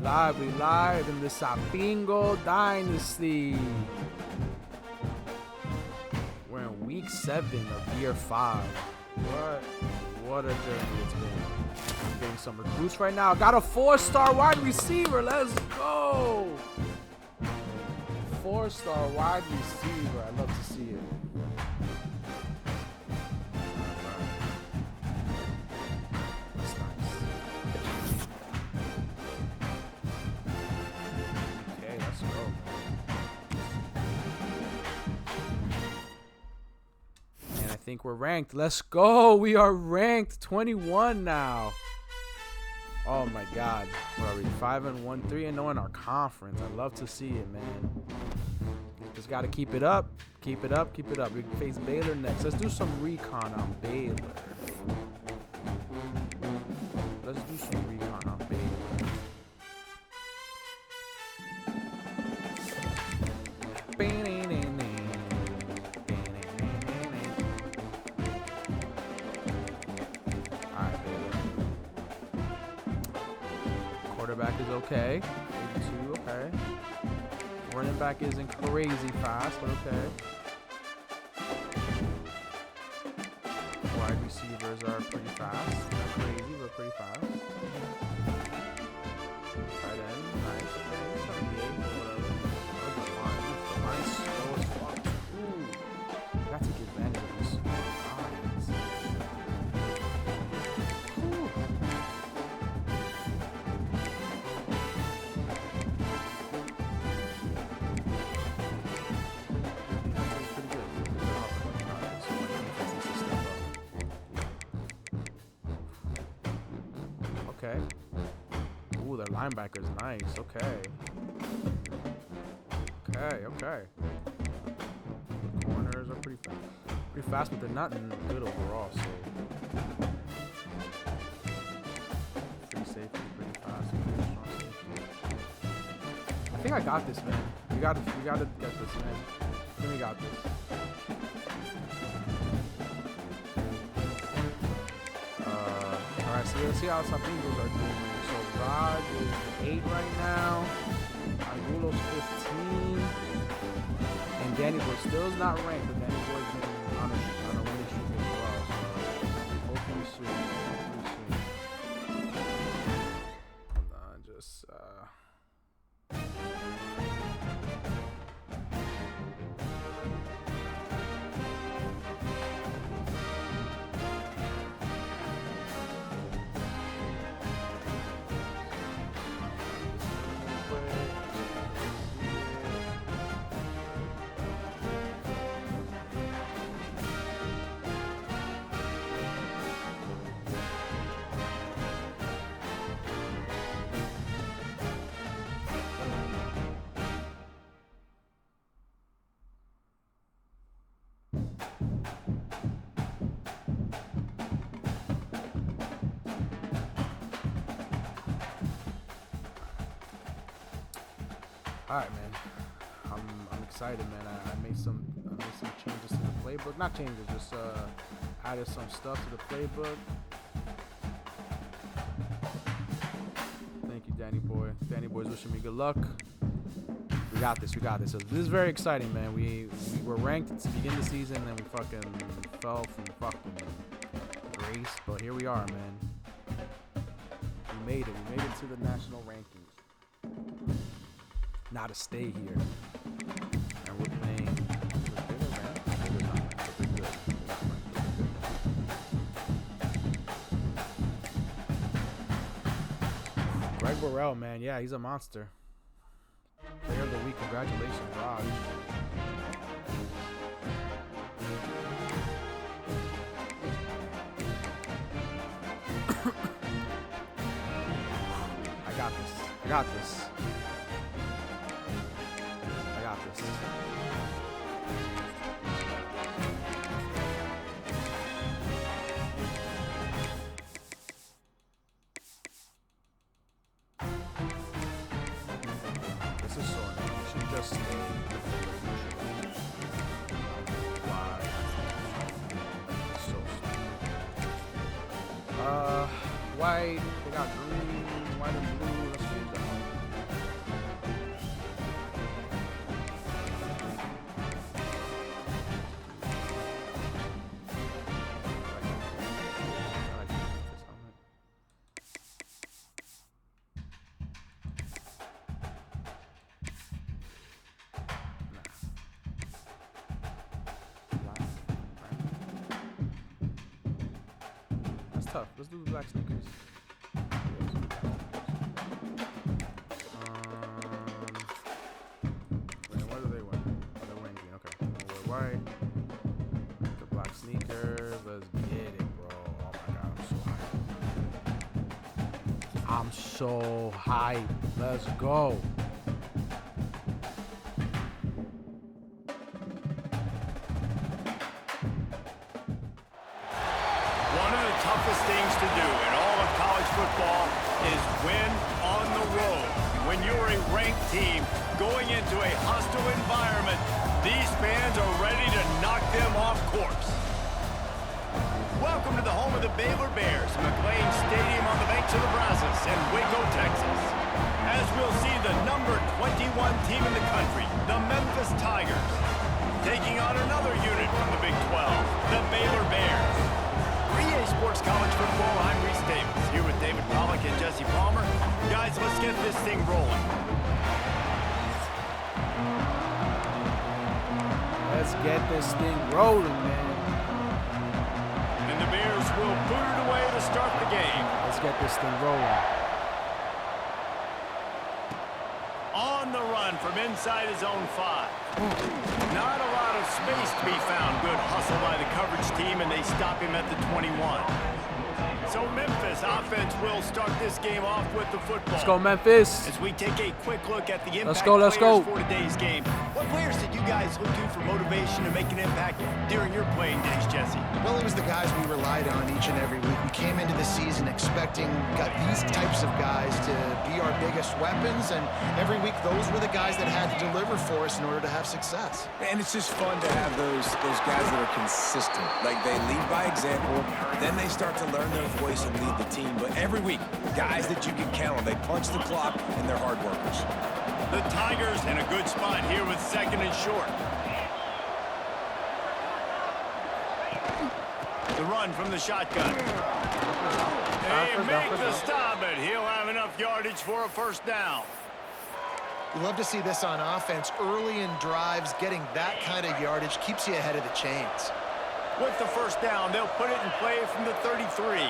We live in the Sapingo Dynasty. We're in week 7 of year 5. What a journey it's been. I'm getting some recruits right now. Got a 4-star wide receiver. Let's go. 4-star wide receiver. I love to see it. I think we're ranked. Let's go. We are ranked 21 now. Oh my God. What are we? 5-1, 3-0 in our conference. I love to see it, man. Just got to keep it up. Keep it up. Keep it up. We can face Baylor next. Let's do some recon on Baylor. Let's do some recon on Baylor. Quarterback is okay. 82, okay. Running back isn't crazy fast, but okay. Wide receivers are pretty fast. Not crazy, but pretty fast. Tight end, nice. Okay, 78, whatever. The line's slow as fuck. Ooh. Got to take advantage of these lines. Ooh. Okay. Ooh, their linebacker's nice. Okay. Okay. Corners are pretty fast, but they're not good overall. So free safety, pretty fast. Pretty strong safety. I think I got this, man. We gotta get this, man. I think we got this. Alright, so let's see how Sapingos are doing. So Rod is 8 right now. Angulo's 15. And Danny Boy still is not ranked, but Danny Boy's been on a winning streak as well. So hopefully soon. Alright, man. I'm excited, man. I made some changes to the playbook. Not changes, just added some stuff to the playbook. Thank you, Danny Boy. Danny Boy's wishing me good luck. We got this. So this is very exciting, man. We were ranked to begin the season, and then we fucking fell from fucking grace. But here we are, man. We made it. We made it to the national rankings. Now to stay here, and we're playing. Greg Burrell, man, yeah, he's a monster. Player of the week, congratulations, Raj. I got this. I got this. This is so annoying. You should just stay. Why? So stupid. White. They got green, white and blue. Let's change that one. tough. Let's do the black sneakers. What do they wear? Oh, they're wearing green. Okay. We'll wear white. The black sneakers. Let's get it, bro. Oh my god, I'm so hyped. Let's go. Things to do in all of college football is win on the road. When you're a ranked team going into a hostile environment, these fans are ready to knock them off course. Welcome to the home of the Baylor Bears, McLean Stadium on the banks of the Brazos in Waco, Texas. As we'll see the number 21 team in the country, the Memphis Tigers, taking on another unit from the Big 12, the Baylor Bears. EA Sports College Football, I'm Reese Davis, here with David Pollack and Jesse Palmer. Guys, let's get this thing rolling. Let's get this thing rolling, man. And the Bears will boot it away to start the game. Let's get this thing rolling. On the run from inside his own 5. Not a lot of space to be found. Good hustle by the coverage team, and they stop him at the 21. So Memphis offense will start this game off with the football. Let's go, Memphis. As we take a quick look at the impact let's go. for today's game. What players did you guys look to for motivation to make an impact during your playing days, Jesse? Well, it was the guys we relied on each and every week. We came into the season expecting these types of guys to be our biggest weapons, and every week those were the guys that had to deliver for us in order to have success. And it's just fun to have those guys that are consistent. Like, they lead by example, then they start to learn their voice and lead the team. But every week, guys that you can count on, they punch the clock and they're hard workers. The Tigers in a good spot here with 2nd and short. The run from the shotgun. They make the stop, but he'll have enough yardage for a first down. We love to see this on offense. Early in drives, getting that kind of yardage keeps you ahead of the chains. With the first down, they'll put it in play from the 33.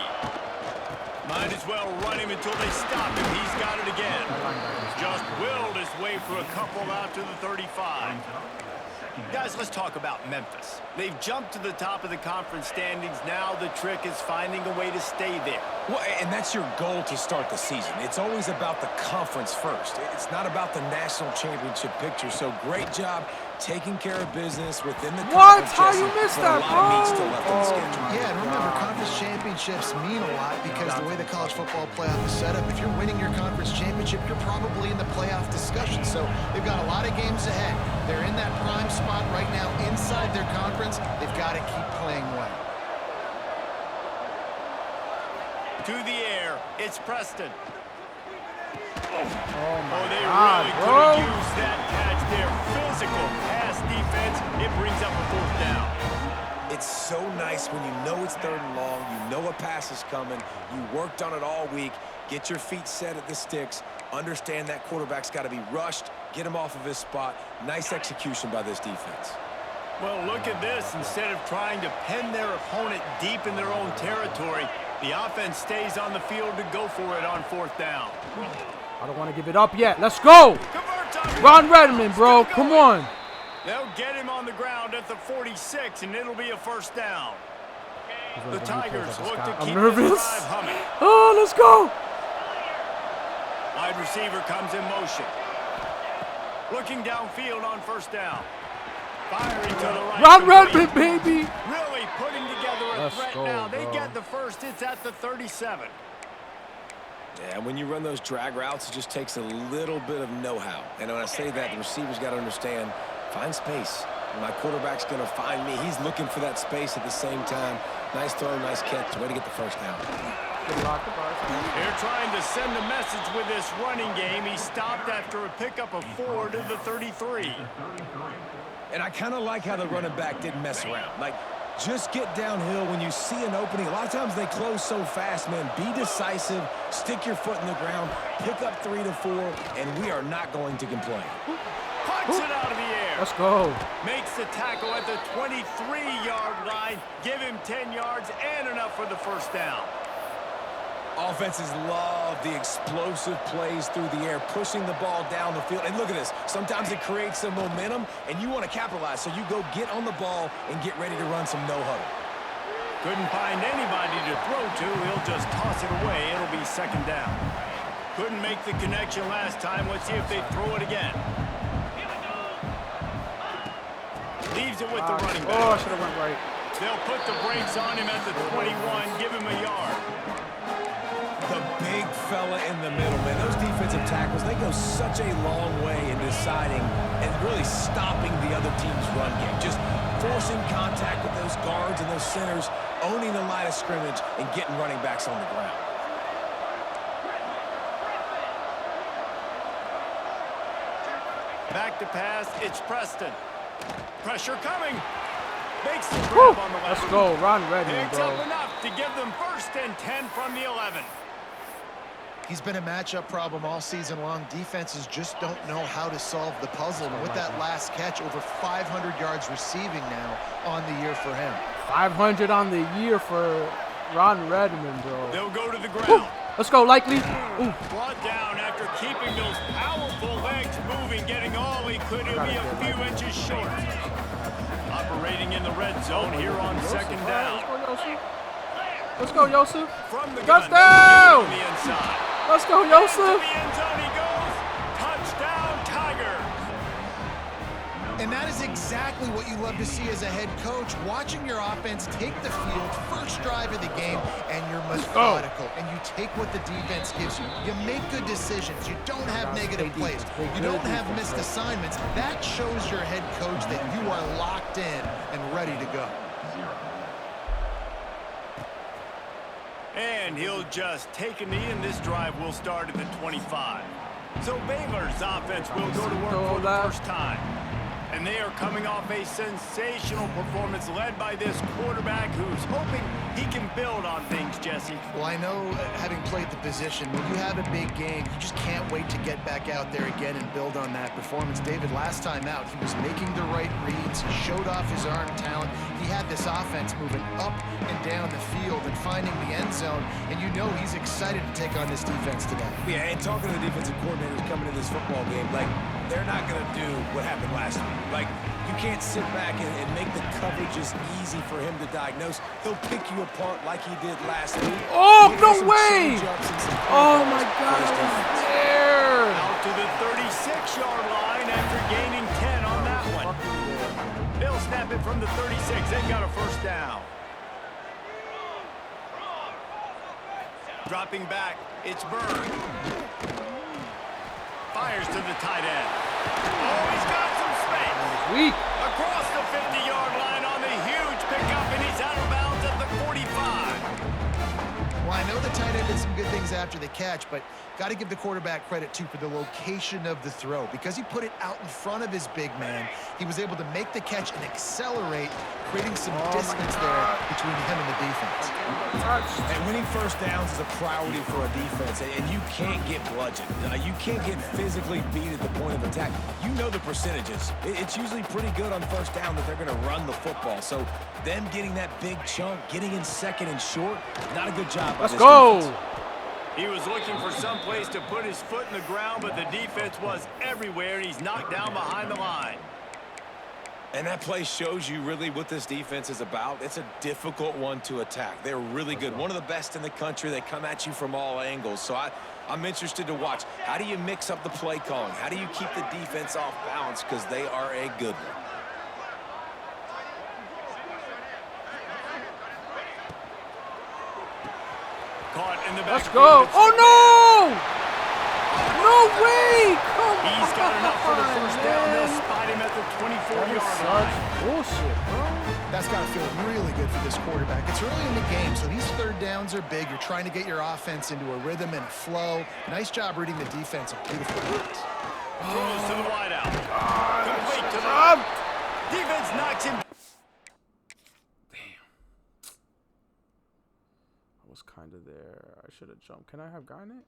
Might as well run him until they stop him. He's got it again. Just willed his way for a couple out to the 35. Guys, let's talk about Memphis. They've jumped to the top of the conference standings. Now the trick is finding a way to stay there. Well, and that's your goal to start the season. It's always about the conference first. It's not about the national championship picture. So great job taking care of business within the conference. How you missed that, bro? Yeah, and remember, conference championships mean a lot because the way the college football playoff is set up, if you're winning your conference championship, you're probably in the playoff discussion. So they've got a lot of games ahead. They're in that prime spot right now inside their conference. They've got to keep playing well. To the air, it's Preston. Oh my they God, really bro. could have used that catch there. Physical pass defense. It brings up a 4th down. It's so nice when you know it's 3rd and long, you know a pass is coming, you worked on it all week, get your feet set at the sticks, understand that quarterback's got to be rushed, get him off of his spot. Nice execution by this defense. Well, look at this. Instead of trying to pin their opponent deep in their own territory, the offense stays on the field to go for it on 4th down. I don't want to give it up yet. Let's go. Ron Redmond, bro. Come on. They'll get him on the ground at the 46, and it'll be a first down. The Tigers look to keep this drive humming. Oh, let's go. Wide receiver comes in motion. Looking downfield on first down. Firing to the right. Ron Redmond, baby. Really putting together a threat now. They bro. get the first. It's at the 37. Yeah, when you run those drag routes, it just takes a little bit of know-how. And when I say that, the receiver's got to understand, find space. My quarterback's going to find me. He's looking for that space at the same time. Nice throw, nice catch. Way to get the first down. They're trying to send a message with this running game. He stopped after a pickup of 4 to the 33. And I kind of like how the running back didn't mess around. Like, just get downhill when you see an opening. A lot of times they close so fast, man. Be decisive, stick your foot in the ground, pick up 3 to 4, and we are not going to complain. Punch it out of the air. Let's go. Makes the tackle at the 23-yard line. Give him 10 yards and enough for the first down. Offenses love the explosive plays through the air, pushing the ball down the field. And look at this. Sometimes it creates some momentum, and you want to capitalize. So you go get on the ball and get ready to run some no-huddle. Couldn't find anybody to throw to. He'll just toss it away. It'll be second down. Couldn't make the connection last time. Let's see if they throw it again. Leaves it with the running back. Oh, I should have went right. They'll put the brakes on him at the 21, give him a yard. The big fella in the middle, man. Those defensive tackles, they go such a long way in deciding and really stopping the other team's run game. Just forcing contact with those guards and those centers, owning the line of scrimmage, and getting running backs on the ground. Back to pass, it's Preston. Pressure coming. Makes the grab on the left. Let's go, Ron Redmond, Picks bro. up enough to give them 1st and 10 from the 11. He's been a matchup problem all season long. Defenses just don't know how to solve the puzzle. And with that last catch, over 500 yards receiving now on the year for him. 500 on the year for Ron Redmond, bro. They'll go to the ground. Let's go, Likely. Brought down after keeping those powerful legs moving, getting all he could. He'll be a few inches short. Operating in the red zone here on second down. Let's go, Yosef. From the gun, Touchdown! on the inside. Let's go, To Yosef. the end zone he goes. Touchdown, Tigers. And that is exactly what you love to see as a head coach, watching your offense take the field, first drive of the game, and you're methodical, and you take what the defense gives you. You make good decisions. You don't have negative plays. You don't have missed assignments. That shows your head coach that you are locked in and ready to go. And he'll just take a knee, and this drive will start at the 25. So Baylor's offense will go to work for the first time. And they are coming off a sensational performance led by this quarterback who's hoping he can build on things, Jesse. Well, I know, having played the position, when you have a big game, you just can't wait to get back out there again and build on that performance. David, last time out, he was making the right reads. He showed off his arm talent. He had this offense moving up and down the field and finding the end zone. And you know he's excited to take on this defense today. Yeah, and talking to the defensive coordinators coming to this football game, like, they're not going to do what happened last week. Like, you can't sit back and make the coverages easy for him to diagnose. He'll pick you apart like he did last week. Oh, no way! Oh, my God. There. Out to the 36-yard line after gaining 10 on that one. They'll snap it from the 36. They've got a first down. Dropping back, it's Bird. Fires to the tight end. Oh, he's got some space. Weak. Across the 50-yard line on the huge pickup, and he's out of bounds at the 45. Well, I know the tight end did some good things after the catch, but got to give the quarterback credit, too, for the location of the throw. Because he put it out in front of his big man, he was able to make the catch and accelerate, creating some distance there between him and the defense. And winning first downs is a priority for a defense, and you can't get bludgeoned. You can't get physically beat at the point of attack. You know the percentages. It's usually pretty good on first down that they're going to run the football. So them getting that big chunk, getting in second and short, not a good job. Let's go. Defense. He was looking for some place to put his foot in the ground, but the defense was everywhere, and he's knocked down behind the line. And that play shows you really what this defense is about. It's a difficult one to attack. They're really good. One of the best in the country. They come at you from all angles. So I'm interested to watch. How do you mix up the play calling? How do you keep the defense off balance? Because they are a good one. Caught in the back. Let's go. Oh, no! No way! Come He's got enough for the first down. man. They'll spot him at the 24-yard line. Bullshit, bro. That's got to feel really good for this quarterback. It's early in the game, so these third downs are big. You're trying to get your offense into a rhythm and a flow. Nice job reading the defense. A beautiful pass. Throws to the wideout. Complete to the right. Defense knocks him. I was kind of there. I should have jumped. Can I have gotten it?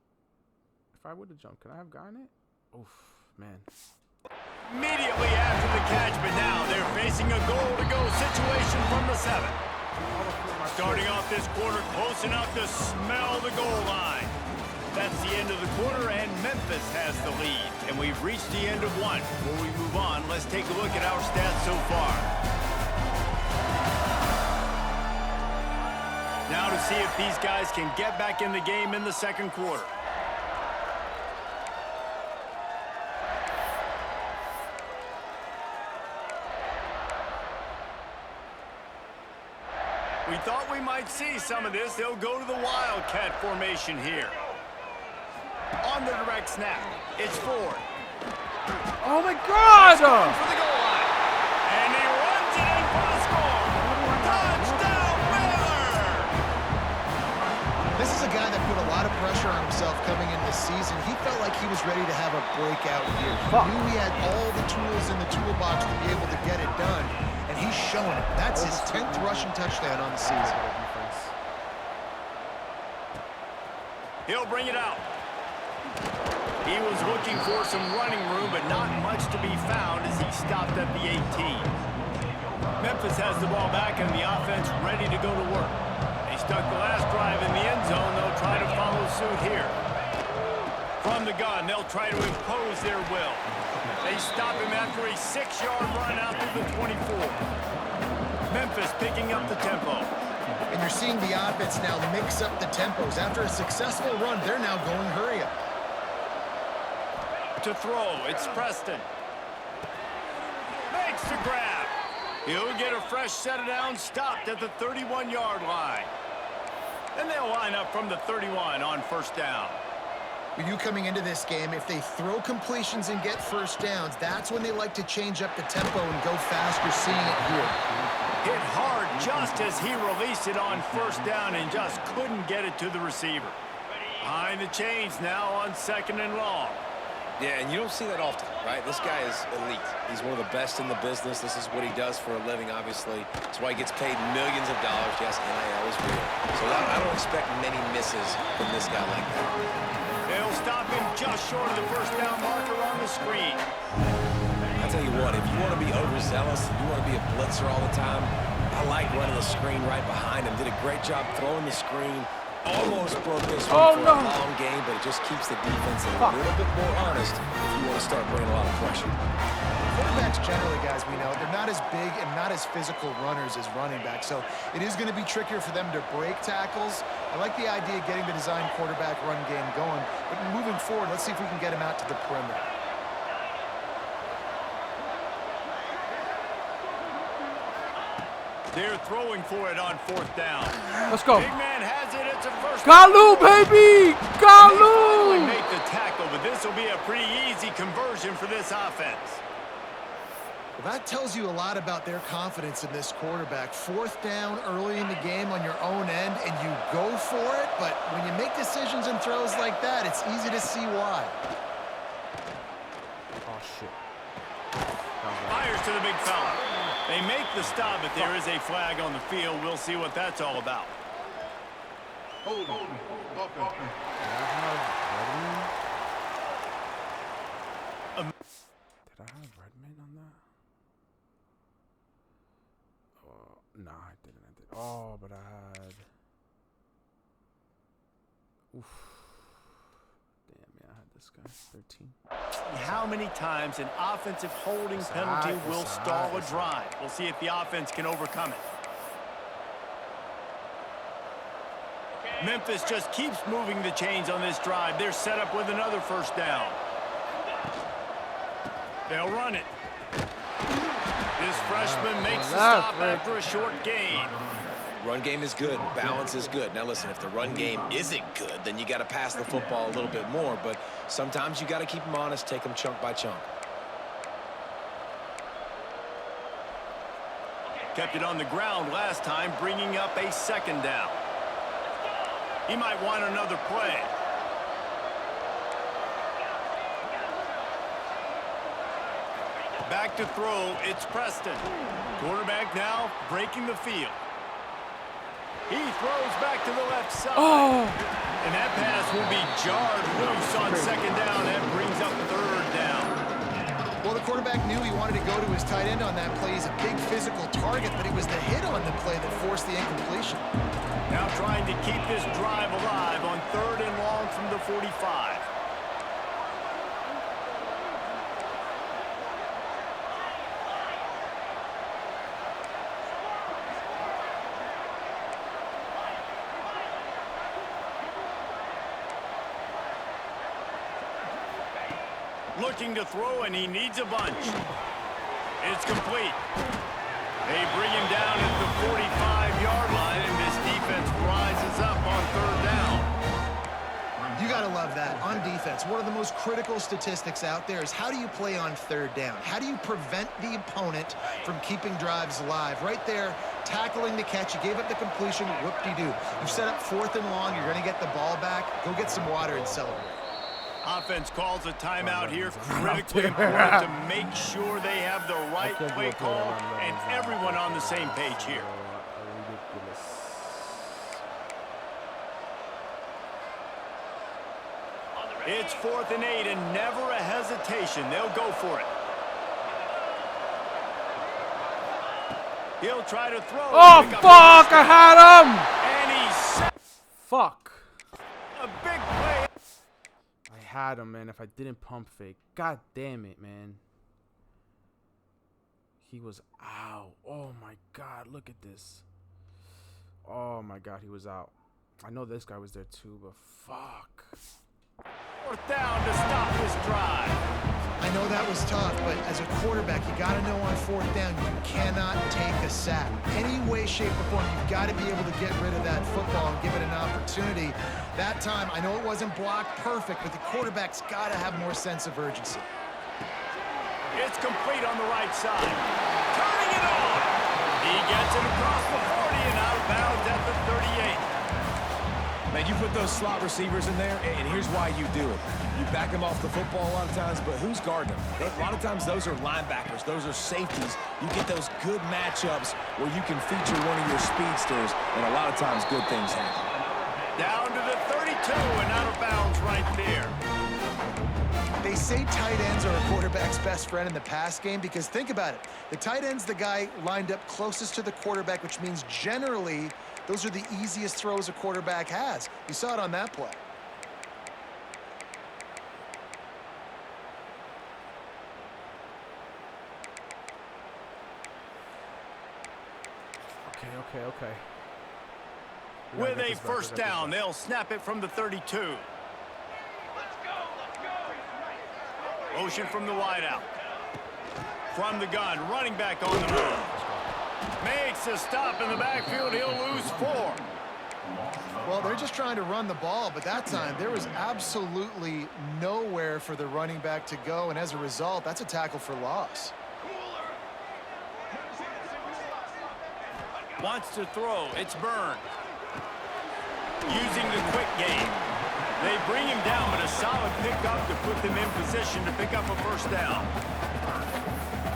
If I would have jumped, can I have gotten it? Oof, man. Immediately after the catch, but now they're facing a goal-to-go situation from the 7. Starting off this quarter close enough to smell the goal line. That's the end of the quarter, and Memphis has the lead. And we've reached the end of one. Before we move on, let's take a look at our stats so far. Now to see if these guys can get back in the game in the second quarter. We thought we might see some of this. They'll go to the Wildcat formation here. On the direct snap, it's Ford. Oh my God! For the goal line. And he runs it in for the score. Touchdown, Baylor! This is a guy that put a lot of pressure on himself coming into the season. He felt like he was ready to have a breakout year. He knew he had all the tools in the toolbox to be able to get it done. He's showing it. That's his 10th rushing touchdown on the season. He'll bring it out. He was looking for some running room, but not much to be found as he stopped at the 18. Memphis has the ball back and the offense ready to go to work. They stuck the last drive in the end zone. They'll try to follow suit here. From the gun, they'll try to impose their will. They stop him after a 6-yard run out to the 24. Memphis picking up the tempo. And you're seeing the offense now mix up the tempos. After a successful run, they're now going hurry up. To throw, it's Preston. Makes the grab. He'll get a fresh set of downs, stopped at the 31-yard line. And they'll line up from the 31 on first down. For you coming into this game, if they throw completions and get first downs, that's when they like to change up the tempo and go fast. You're seeing it here. Hit hard just as he released it on first down and just couldn't get it to the receiver. Behind the chains now on 2nd and long. Yeah, and you don't see that often, right? This guy is elite. He's one of the best in the business. This is what he does for a living, obviously. That's why he gets paid millions of dollars. Yes, NIL is real. So I don't expect many misses from this guy like that. They'll stop him just short of the first down marker on the screen. I tell you what, if you want to be overzealous, if you want to be a blitzer all the time, I like running the screen right behind him. Did a great job throwing the screen. Almost broke this one for a long game, but it just keeps the defense a little bit more honest if you want to start bringing a lot of pressure. Quarterbacks generally, guys, we know, they're not as big and not as physical runners as running backs, so it is going to be trickier for them to break tackles. I like the idea of getting the design quarterback run game going, but moving forward, let's see if we can get him out to the perimeter. They're throwing for it on 4th down. Let's go. Big man has it. It's a first. Galu, baby! Galu! They make the tackle, but this will be a pretty easy conversion for this offense. Well, that tells you a lot about their confidence in this quarterback. 4th down early in the game on your own end, and you go for it, but when you make decisions and throws like that, it's easy to see why. Oh, shit. Fires to the big fella. They make the stop, but there is a flag on the field. We'll see what that's all about. Did I have Redman on that? Nah, I didn't. Oh, but I had... Oof. Damn, yeah, I had this guy. 13. How many times an offensive holding penalty will stall a drive? We'll see if the offense can overcome it. Memphis just keeps moving the chains on this drive. They're set up with another first down. They'll run it. This freshman makes the stop after a short gain. Run game is good. Balance is good. Now, listen, if the run game isn't good, then you got to pass the football a little bit more. But sometimes you got to keep them honest, take them chunk by chunk. Kept it on the ground last time, bringing up a 2nd down. He might want another play. Back to throw, it's Preston. Quarterback now breaking the field. He throws back to the left side. Oh! And that pass will be jarred loose on 2nd down. That brings up 3rd down. Well, the quarterback knew he wanted to go to his tight end on that play. He's a big physical target, but it was the hit on the play that forced the incompletion. Now trying to keep this drive alive on 3rd and long from the 45. Looking to throw, and he needs a bunch. It's complete. They bring him down at the 45-yard line, and this defense rises up on 3rd down. You got to love that. On defense, one of the most critical statistics out there is how do you play on 3rd down? How do you prevent the opponent from keeping drives alive? Right there, tackling the catch. You gave up the completion. Whoop-de-doo. You've set up 4th and long. You're going to get the ball back. Go get some water and celebrate. Offense calls a timeout here, critically important to make sure they have the right play call and everyone on the same page here. It's 4th and 8 and never a hesitation. They'll go for it. He'll try to throw. Oh, fuck! I had him! And he's fuck. A big play. I had him, man. If I didn't pump fake. God damn it, man. He was out. Oh, my God. Look at this. Oh, my God. He was out. I know this guy was there, too, but fuck. 4th down to stop this drive. I know that was tough, but as a quarterback, you got to know on 4th down, you cannot take a sack. Any way, shape, or form, you've got to be able to get rid of that football and give it an opportunity. That time, I know it wasn't blocked perfect, but the quarterback's got to have more sense of urgency. It's complete on the right side. Turning it on. He gets it across the 40 and out of bounds at the 38. Man, you put those slot receivers in there, and here's why you do it. You back them off the football a lot of times, but who's guarding them? A lot of times those are linebackers. Those are safeties. You get those good matchups where you can feature one of your speedsters, and a lot of times good things happen. Down to the 32 and out of bounds right there. They say tight ends are a quarterback's best friend in the pass game because think about it. The tight end's the guy lined up closest to the quarterback, which means generally those are the easiest throws a quarterback has. You saw it on that play. Okay. With a 1st down, they'll snap it from the 32. Motion from the wideout. From the gun, running back on the move. Makes a stop in the backfield. He'll lose 4. Well, they're just trying to run the ball, but that time there was absolutely nowhere for the running back to go, and as a result, that's a tackle for loss. Wants to throw. It's Byrne. Using the quick game. They bring him down, but a solid pickup to put them in position to pick up a 1st down.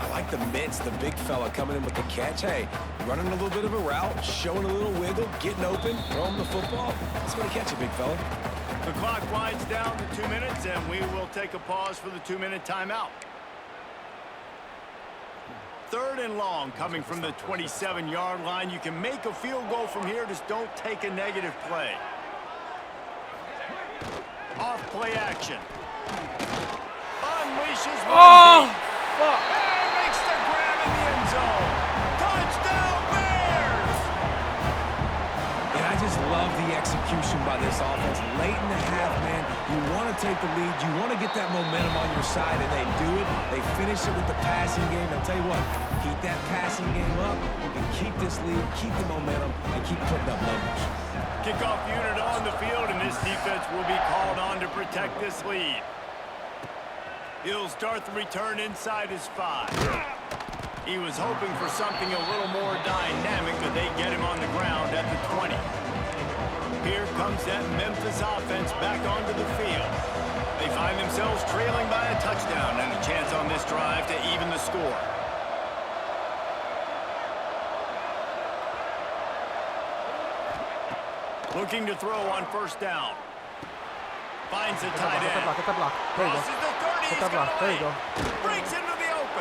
I like the mitts, the big fella coming in with the catch. Hey, running a little bit of a route, showing a little wiggle, getting open, throwing the football. That's going to catch it, big fella. The clock winds down to 2 minutes, and we will take a pause for the 2-minute timeout. 3rd and long coming from the 27-yard line. You can make a field goal from here, just don't take a negative play. Off play action. Unleashes one. Fuck. And makes the grab in the end zone. Touchdown Bears! And I just love the execution by this offense. Late in the half, man, you want to take the lead. You want to get that momentum on your side, and they do it. They finish it with the passing game. I'll tell you what, keep that passing game up and keep this lead, keep the momentum, and keep putting up numbers. Kickoff unit on the field, and this defense will be called on to protect this lead. He'll start the return inside his 5. He was hoping for something a little more dynamic, but they get him on the ground at the 20. Here comes that Memphis offense back onto the field. They find themselves trailing by a touchdown and a chance on this drive to even the score. Looking to throw on 1st down. Finds a tight end. Get that block. There you go. Crosses the 30. Get that block. There you go. Breaks into the open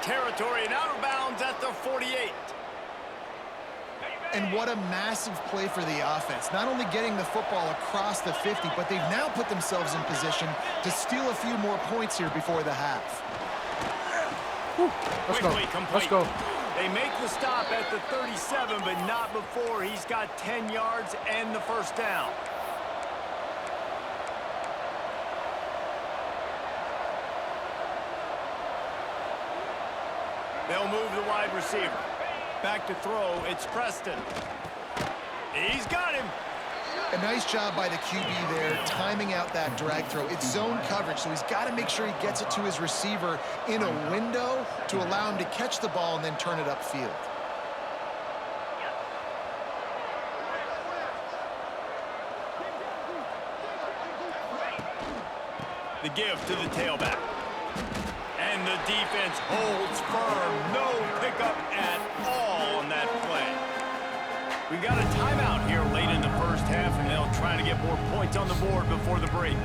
territory and out of bounds at the 48. And what a massive play for the offense. Not only getting the football across the 50, but they've now put themselves in position to steal a few more points here before the half. Let's go. Let's go. They make the stop at the 37, but not before he's got 10 yards and the first down. They'll move the wide receiver. Back to throw, it's Preston. He's got him. A nice job by the QB there, timing out that drag throw. It's zone coverage, so he's got to make sure he gets it to his receiver in a window to allow him to catch the ball and then turn it upfield. The give to the tailback. And the defense holds firm. No pickup at all on that play. We've got a timeout here late in the first half, and they'll try to get more points on the board before the break.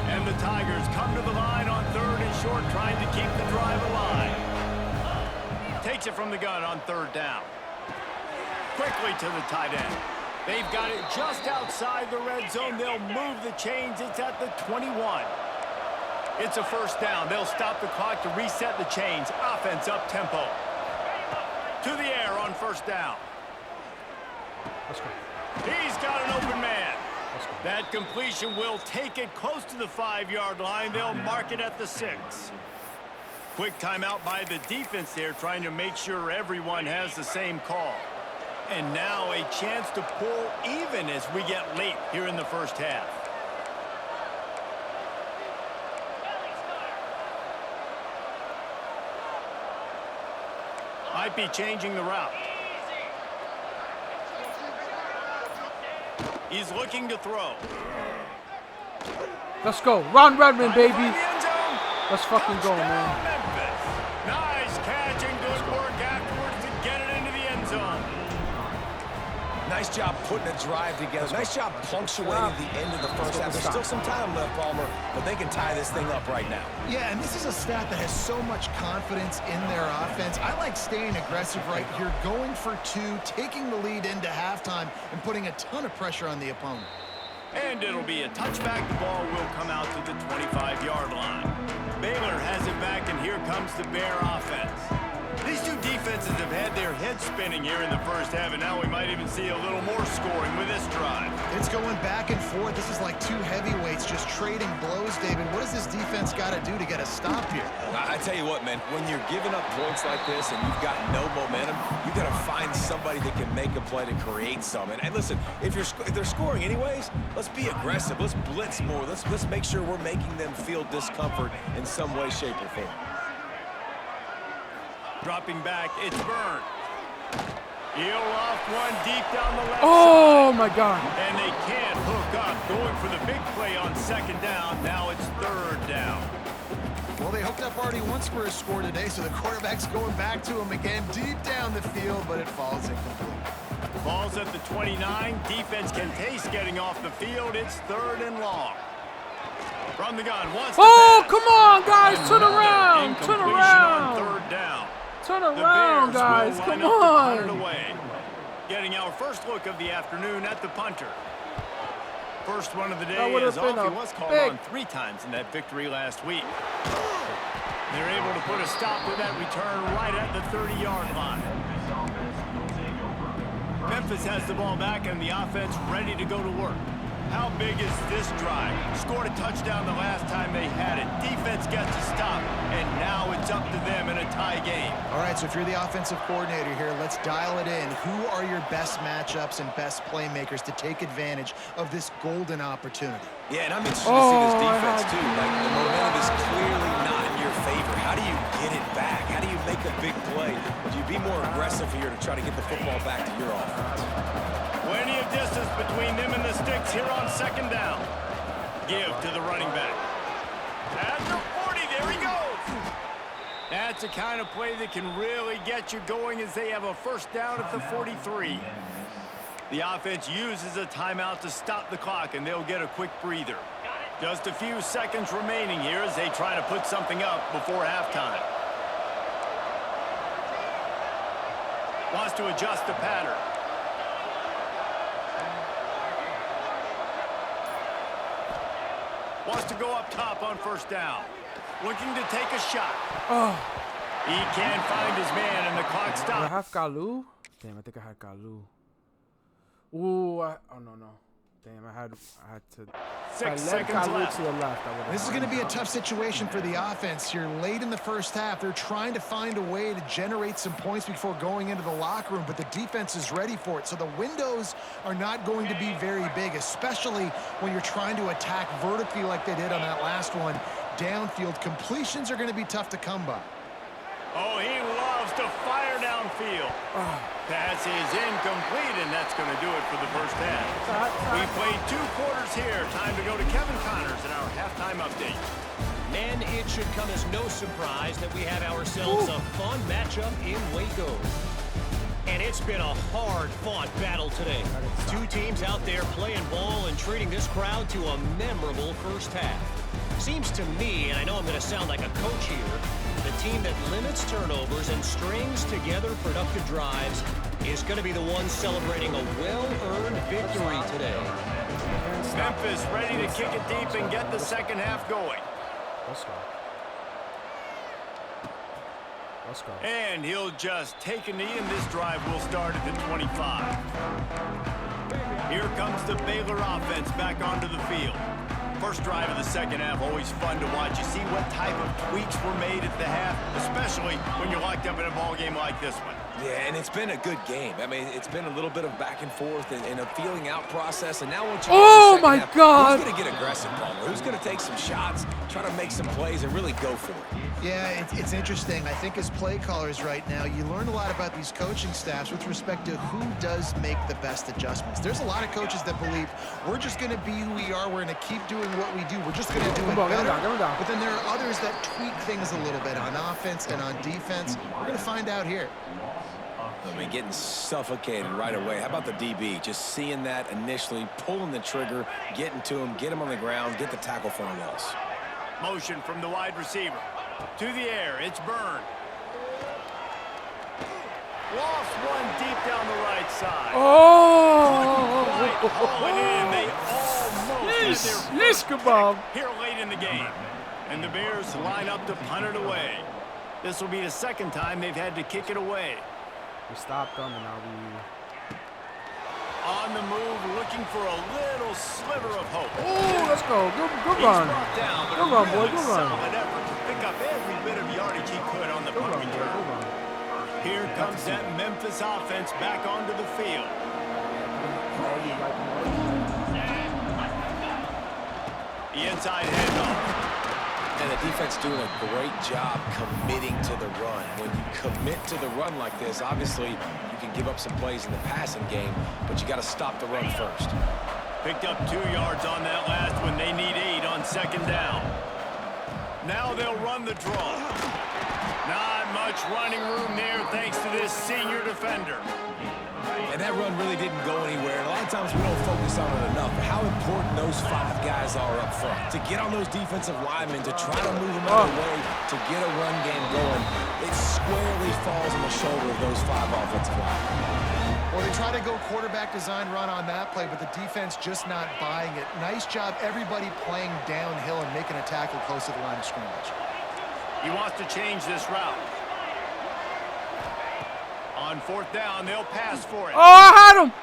And the Tigers come to the line on 3rd and short, trying to keep the drive alive. Takes it from the gun on 3rd down. Quickly to the tight end. They've got it just outside the red zone. They'll move the chains. It's at the 21. It's a first down. They'll stop the clock to reset the chains. Offense up tempo. To the air on first down. Let's go. He's got an open man. That completion will take it close to the 5-yard line. They'll mark it at the 6. Quick timeout by the defense there, trying to make sure everyone has the same call. And now a chance to pull even as we get late here in the first half. Might be changing the route. He's looking to throw. Let's go. Ron Redmond, baby. Find the end zone. Let's fucking go, Touchdown, man. Memphis. Nice catch and good work afterwards to get it into the end zone. Nice job putting a drive together. Nice job punctuating the end of the first half. There's still some time left, Palmer, but they can tie this thing up right now. Yeah, and this is a staff that has so much confidence in their offense. I like staying aggressive right here, going for 2, taking the lead into halftime, and putting a ton of pressure on the opponent. And it'll be a touchback. The ball will come out to the 25-yard line. Baylor has it back, and here comes the Bear offense. These two defenses have had their heads spinning here in the first half, and now we might even see a little more scoring with this drive. It's going back and forth. This is like 2 heavyweights just trading blows, David. What does this defense got to do to get a stop here? I tell you what, man, when you're giving up points like this and you've got no momentum, you got to find somebody that can make a play to create some. And listen, if they're scoring anyways, let's be aggressive. Let's blitz more. Let's make sure we're making them feel discomfort in some way, shape, or form. Dropping back, it's Byrne. He'll off one deep down the left Oh, side. my God. And they can't hook up. Going for the big play on 2nd down. Now it's 3rd down. Well, they hooked up already once for a score today, so the quarterback's going back to him again deep down the field, but it falls incomplete. Ball's at the 29. Defense can taste getting off the field. It's 3rd and long. From the gun, wants to Oh, pass. come on, guys. Turn Another around. Turn incompletion around. on 3rd down. Turn The around, Bears guys. will Come line up to punt it on. away. Getting our first look of the afternoon at the punter. First one of the That day would is have been off. a He was called big- on 3 times in that victory last week. They're able to put a stop to that return right at the 30-yard line. Memphis has the ball back and the offense ready to go to work. How big is this drive? Scored a touchdown the last time they had it. Defense gets a stop, and now it's up to them in a tie game. All right, so if you're the offensive coordinator here, let's dial it in. Who are your best matchups and best playmakers to take advantage of this golden opportunity? Yeah, and I'm interested to see this Oh, defense, I too. Like, the momentum is clearly not in your favor. How do you get it back? How do you make a big play? Do you be more aggressive here to try to get the football back to your offense? Plenty of distance between them and the sticks here on 2nd down. Give to the running back. At the 40, there he goes. That's the kind of play that can really get you going as they have a first down at the 43. The offense uses a timeout to stop the clock, and they'll get a quick breather. Just a few seconds remaining here as they try to put something up before halftime. Wants to adjust the pattern. Wants to go up top on first down. Looking to take a shot. Oh. He can't find his man, and the clock Did I stops. have Kalu? Damn, I think I had Kalu. Ooh, oh no. Damn, I had to. If I 6 led seconds Kalu left. to the left, I would have. This is going to be a tough situation for the offense. You're late in the first half. They're trying to find a way to generate some points before going into the locker room, but the defense is ready for it. So the windows are not going to be very big, especially when you're trying to attack vertically like they did on that last one. Downfield completions are going to be tough to come by. Oh, he loves to fire downfield. Pass is incomplete, and that's going to do it for the first half. We played 2 quarters here. Time to go to Kevin Connors in our halftime update. Men, it should come as no surprise that we have ourselves a fun matchup in Waco. And it's been a hard-fought battle today. 2 teams out there playing ball and treating this crowd to a memorable first half. Seems to me, and I know I'm going to sound like a coach here, the team that limits turnovers and strings together productive drives is going to be the one celebrating a well-earned victory today. Memphis ready to kick it deep and get the second half going. Let's go. Let's go. And he'll just take a knee, and this drive will start at the 25. Here comes the Baylor offense back onto the field. First drive of the second half, always fun to watch. You see what type of tweaks were made at the half, especially when you're locked up in a ball game like this one. Yeah, and it's been a good game. I mean, it's been a little bit of back and forth and a feeling out process. And now once you Oh my God! Who's going to get aggressive, Palmer? Who's going to take some shots, try to make some plays, and really go for it? Yeah, it's interesting. I think as play callers right now, you learn a lot about these coaching staffs with respect to who does make the best adjustments. There's a lot of coaches that believe we're just going to be who we are. We're going to keep doing what we do. We're just going to do it better. But then there are others that tweak things a little bit on offense and on defense. We're going to find out here. I mean, getting suffocated right away. How about the DB? Just seeing that initially, pulling the trigger, getting to him, get him on the ground, get the tackle for a loss. Motion from the wide receiver. To the air, it's Byrne. Lost one deep down the right side. Oh! Calling in, they almost had their first kebab. pick here late in the game. And the Bears line up to punt it away. This will be the second time they've had to kick it away. We stopped them, and now we... On the move, looking for a little sliver of hope. Oh, let's go. Good He's run. brought down, but Good a run, boy. really Good run. solid effort to pick up every bit of yardage he could on the Good punt run, boy. return. Good run. Here comes that Memphis offense back onto the field. The inside handoff. And the defense doing a great job committing to the run. When you commit to the run like this, obviously you can give up some plays in the passing game, but you got to stop the run first. Picked up 2 yards on that last one. They need 8 on second down. Now they'll run the draw. Not much running room there thanks to this senior defender. And that run really didn't go anywhere. And a lot of times we don't focus on it enough. But how important those 5 guys are up front. To get on those defensive linemen, to try to move them out of the way, to get a run game going, it squarely falls on the shoulder of those 5 offensive linemen. Well, they try to go quarterback design run on that play, but the defense just not buying it. Nice job, everybody playing downhill and making a tackle close to the line of scrimmage. He wants to change this route. On fourth down, they'll pass for it. Oh, I had him.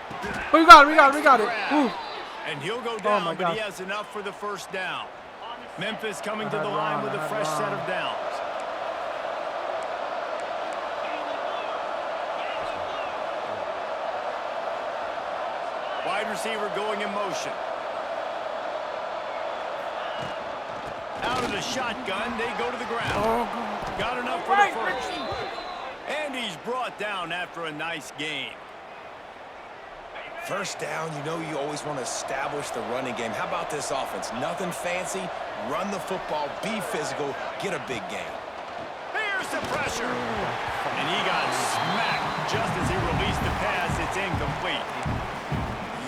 We got it. Ooh. And he'll go down, my but he God. has enough for the first down. Memphis coming to the line with a fresh set of downs. Wide receiver going in motion. Out of the shotgun, they go to the ground. Got enough for the first. And he's brought down after a nice gain. First down, you know you always want to establish the running game. How about this offense? Nothing fancy. Run the football, be physical, get a big gain. Here's the pressure. And he got smacked just as he released the pass. It's incomplete.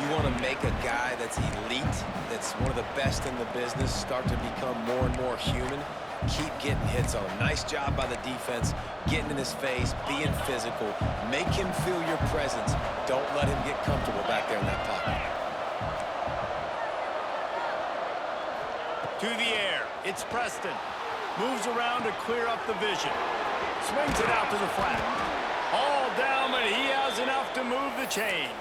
you want to make a guy that's elite, that's one of the best in the business, start to become more and more human, keep getting hits on him. Nice job by the defense, getting in his face, being physical. Make him feel your presence. Don't let him get comfortable back there in that pocket. To the air, it's Preston. Moves around to clear up the vision. Swings it out to the flat. All down, but he has enough to move the chains.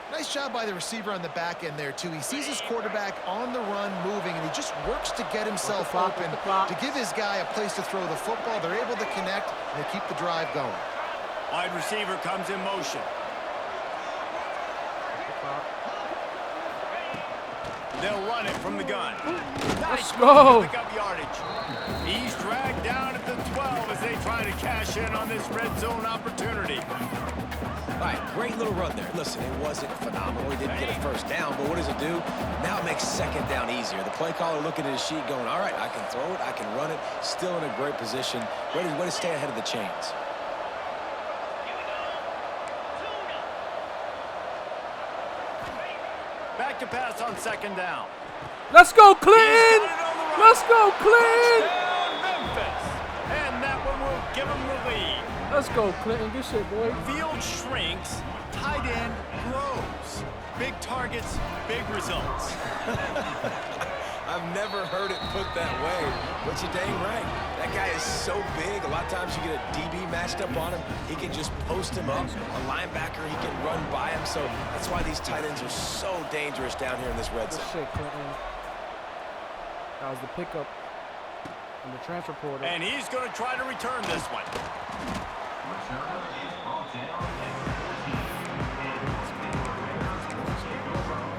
Nice job by the receiver on the back end there, too. He sees his quarterback on the run moving, and he just works to get himself open to give his guy a place to throw the football. They're able to connect, and they keep the drive going. Wide receiver comes in motion. They'll run it from the gun. Nice go. Pick up yardage. He's dragged down at the 12 as they try to cash in on this red zone opportunity. All right, great little run there. Listen, it wasn't phenomenal. He didn't get a first down, but what does it do? Now it makes second down easier. The play caller looking at his sheet going, all right, I can throw it, I can run it. Still in a great position. Way to stay ahead of the chains. Back to pass on second down. Let's go, Clinton! Let's go, Clinton! Touchdown, Memphis. And that one will give him the lead. Let's go, Clinton. Good shit, boy. Field shrinks, tight end grows. Big targets, big results. I've never heard it put that way, but you're dang right. That guy is so big. A lot of times you get a DB matched up on him. He can just post him up. A linebacker, he can run by him. So that's why these tight ends are so dangerous down here in this red Good zone. shit, Clinton. That was the pickup in the transfer portal. And he's going to try to return this one.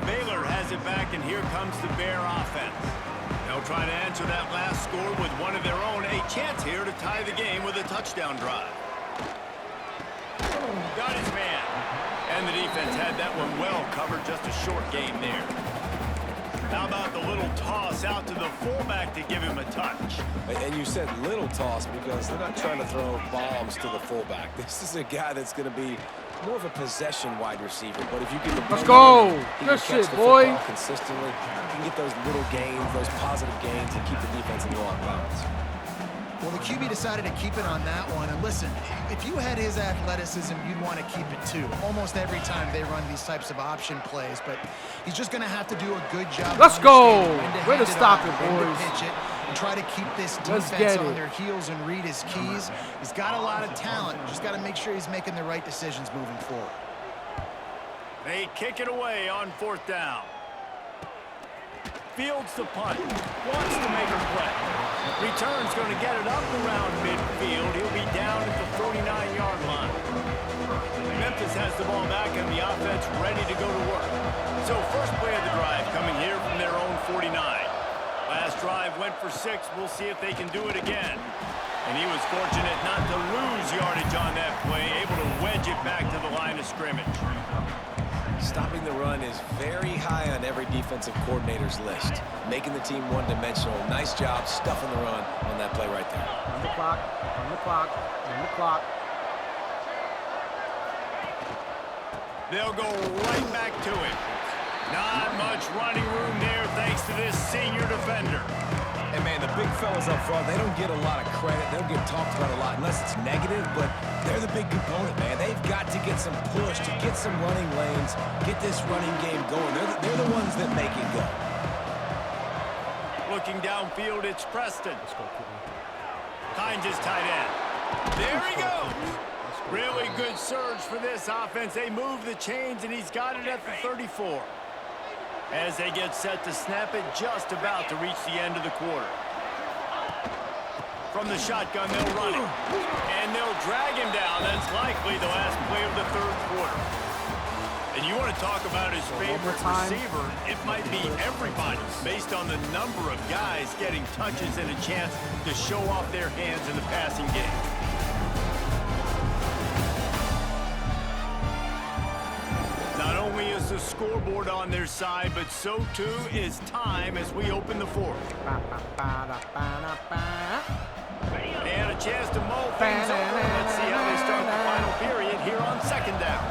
Baylor has it back, and here comes the Bear offense. They'll try to answer that last score with one of their own. A chance here to tie the game with a touchdown drive. Got his man. And the defense had that one well covered. Just a short game there. How about the little toss out to the fullback to give him a touch? And you said little toss because they're not trying to throw bombs to the fullback. This is a guy that's going to be more of a possession wide receiver. But if you can Let's go. he Good can catch shit, the boy. football consistently, you can get those little gains, those positive gains, and keep the defense in the off bounds. Well, the QB decided to keep it on that one. And listen, if you had his athleticism, you'd want to keep it too. Almost every time they run these types of option plays. But he's just going to have to do a good job. Let's go. Way to stop it, when to boys. pitch it, and try to keep this defense on their heels and read his keys. He's got a lot of talent. Just got to make sure he's making the right decisions moving forward. They kick it away on fourth down. Fields the punt. Wants to make a play. Return's going to get it up around midfield. He'll be down at the 39-yard line. Memphis has the ball back and the offense ready to go to work. So first play of the drive coming here from their own 49. Last drive went for 6. We'll see if they can do it again. And he was fortunate not to lose yardage on that play, able to wedge it back to the line of scrimmage. Stopping the run is very high on every defensive coordinator's list. Making the team one-dimensional. Nice job stuffing the run on that play right there. On the clock, on the clock, on the clock. They'll go right back to it. Not much running room there thanks to this senior defender. And man, the big fellas up front, they don't get a lot of credit. They don't get talked about a lot unless it's negative, but they're the big component, man. They've got to get some push, to get some running lanes, get this running game going. They're the ones that make it go. Looking downfield, it's Preston. Finds his tight end. There he goes. Really good surge for this offense. They move the chains, and he's got it at the 34. As they get set to snap it, just about to reach the end of the quarter. From the shotgun, they'll run it. And they'll drag him down. That's likely the last play of the third quarter. And you want to talk about his favorite receiver, it might be everybody, based on the number of guys getting touches and a chance to show off their hands in the passing game. Not only is the scoreboard on their side, but so too is time as we open the fourth. And a chance to mull things over. Let's see how they start the final period here on second down.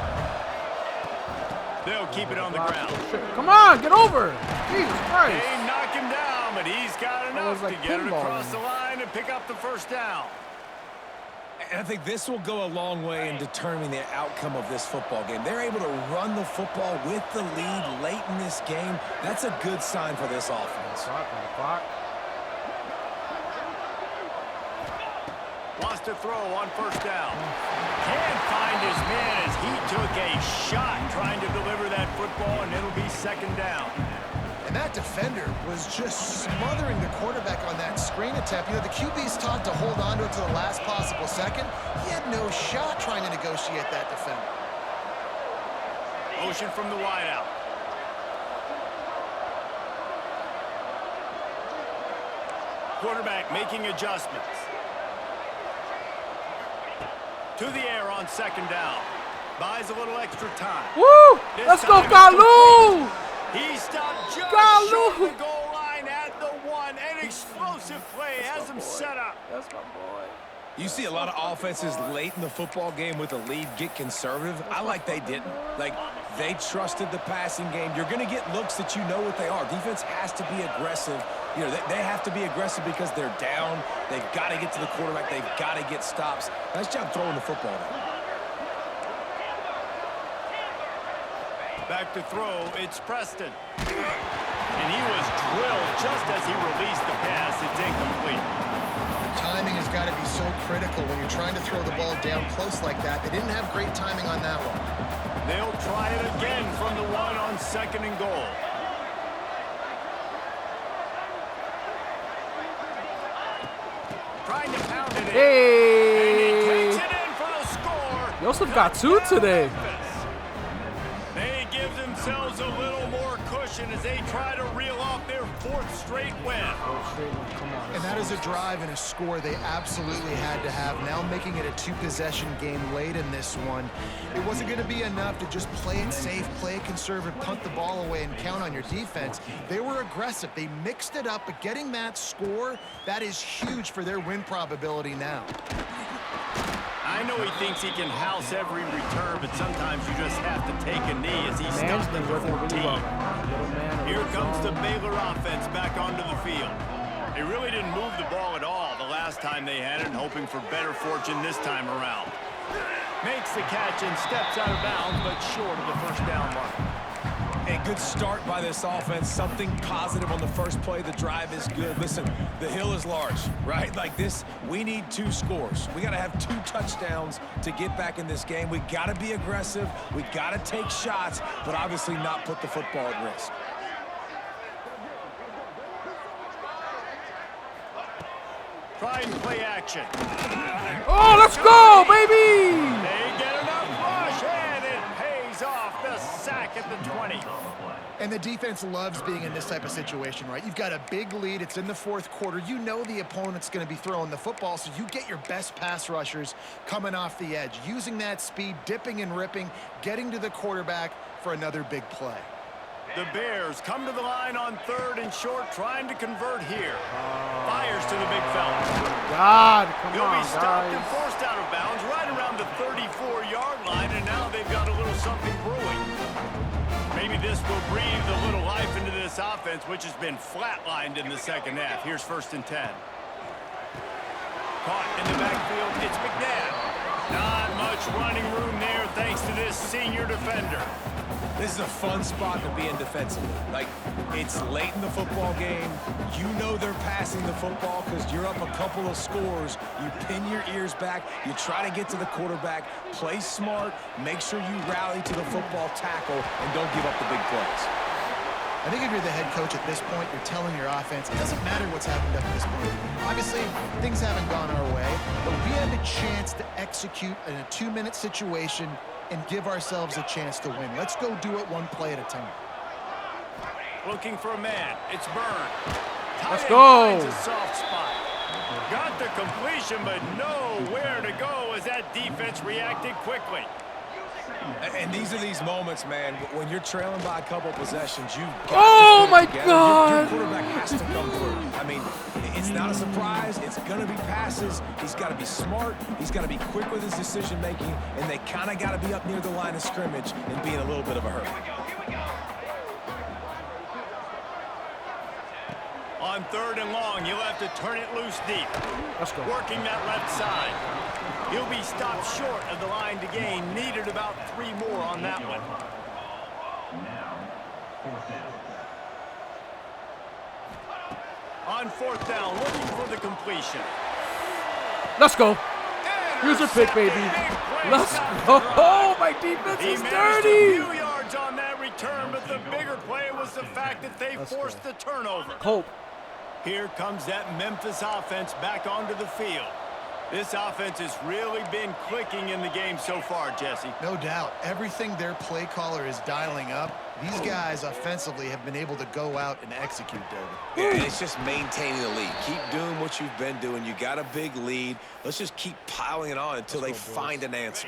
They'll keep it on the ground. Come on, get over. Jesus Christ. They knock him down, but he's got enough like to get it pinball. across the line and pick up the first down. And I think this will go a long way in determining the outcome of this football game. They're able to run the football with the lead late in this game. That's a good sign for this offense. Wants to throw on first down. Can't find his man as he took a shot trying to deliver that football, and it'll be second down. And that defender was just smothering the quarterback on that screen attempt. You know, the QB's taught to hold on to it to the last possible second. He had no shot trying to negotiate that defender. Motion from the wideout. Quarterback making adjustments. To the air on second down. Buys a little extra time. Woo! Let's go, Kalu! He stopped just Kalu! short of the goal line at the 1. An explosive play has him set up. That's my boy. You see a lot of offenses late in the football game with a lead get conservative. I like they didn't. Like, they trusted the passing game. You're going to get looks that you know what they are. Defense has to be aggressive. You know, they have to be aggressive because they're down. They've got to get to the quarterback. They've got to get stops. Nice job throwing the football there. Back to throw, it's Preston. And he was drilled just as he released the pass. It's incomplete. Timing has got to be so critical when you're trying to throw the ball down close like that. They didn't have great timing on that one. They'll try it again from the 1 on second and goal. Trying to pound it in. Hey! And he takes it in for the score. Yosef got 2 today. They give themselves a little more cushion as they try to reel off their 4th straight win. And that is a drive and a score they absolutely had to have. Now making it a 2-possession game late in this one. It wasn't going to be enough to just play it safe, play it conservative, punt the ball away, and count on your defense. They were aggressive. They mixed it up, but getting that score, that is huge for their win probability now. I know he thinks he can house every return, but sometimes you just have to take a knee as he stops the 14. Here comes the Baylor offense back onto the field. They really didn't move the ball at all the last time they had it, hoping for better fortune this time around. Makes the catch and steps out of bounds, but short of the first down mark. A good start by this offense. Something positive on the first play. The drive is good. Listen, the hill is large, right? Like this, we need 2 scores. We got to have 2 touchdowns to get back in this game. We got to be aggressive. We got to take shots, but obviously not put the football at risk. Try and play action. Oh, let's go, baby! They get enough rush, and it pays off the sack at the 20. And the defense loves being in this type of situation, right? You've got a big lead. It's in the 4th quarter. You know the opponent's going to be throwing the football, so you get your best pass rushers coming off the edge, using that speed, dipping and ripping, getting to the quarterback for another big play. The Bears come to the line on 3rd and short, trying to convert here. Fires to the big fella. God, come He'll on, be stopped and guys. forced out of bounds right around the 34-yard line, and now they've got a little something brewing. Maybe this will breathe a little life into this offense, which has been flatlined in the second half. Here's 1st and 10. Caught in the backfield, it's McNabb. Not much running room there thanks to this senior defender. This is a fun spot to be in defensively. Like, it's late in the football game. You know they're passing the football because you're up a couple of scores. You pin your ears back. You try to get to the quarterback. Play smart. Make sure you rally to the football tackle and don't give up the big plays. I think if you're the head coach at this point, you're telling your offense, it doesn't matter what's happened up to this point. Obviously, things haven't gone our way, but we have a chance to execute in a 2-minute situation and give ourselves a chance to win. Let's go do it 1 play at a time. Looking for a man. It's Byrne. Let's go. Finds a soft spot. Got the completion, but nowhere to go as that defense reacted quickly. And these are these moments, man, when you're trailing by a couple possessions, you've got Oh, to put my it together. God. Your quarterback has to come through. I mean, it's not a surprise. It's going to be passes. He's got to be smart. He's got to be quick with his decision-making, and they kind of got to be up near the line of scrimmage and be in a little bit of a hurry. On 3rd and long, he'll have to turn it loose deep. Let's go. Working that left side. He'll be stopped short of the line to gain. Needed about 3 more on that one. On 4th down, looking for the completion. Let's go. Here's a pick, baby. Let's go. Oh, my defense is He managed dirty. a few yards on that return, but the bigger play was the fact that they forced the turnover. Colt. Here comes that Memphis offense back onto the field. This offense has really been clicking in the game so far, Jesse. No doubt. Everything their play caller is dialing up, these guys offensively have been able to go out and execute, David. Yeah, and it's just maintaining the lead. Keep doing what you've been doing. You got a big lead. Let's just keep piling it on until they find an answer.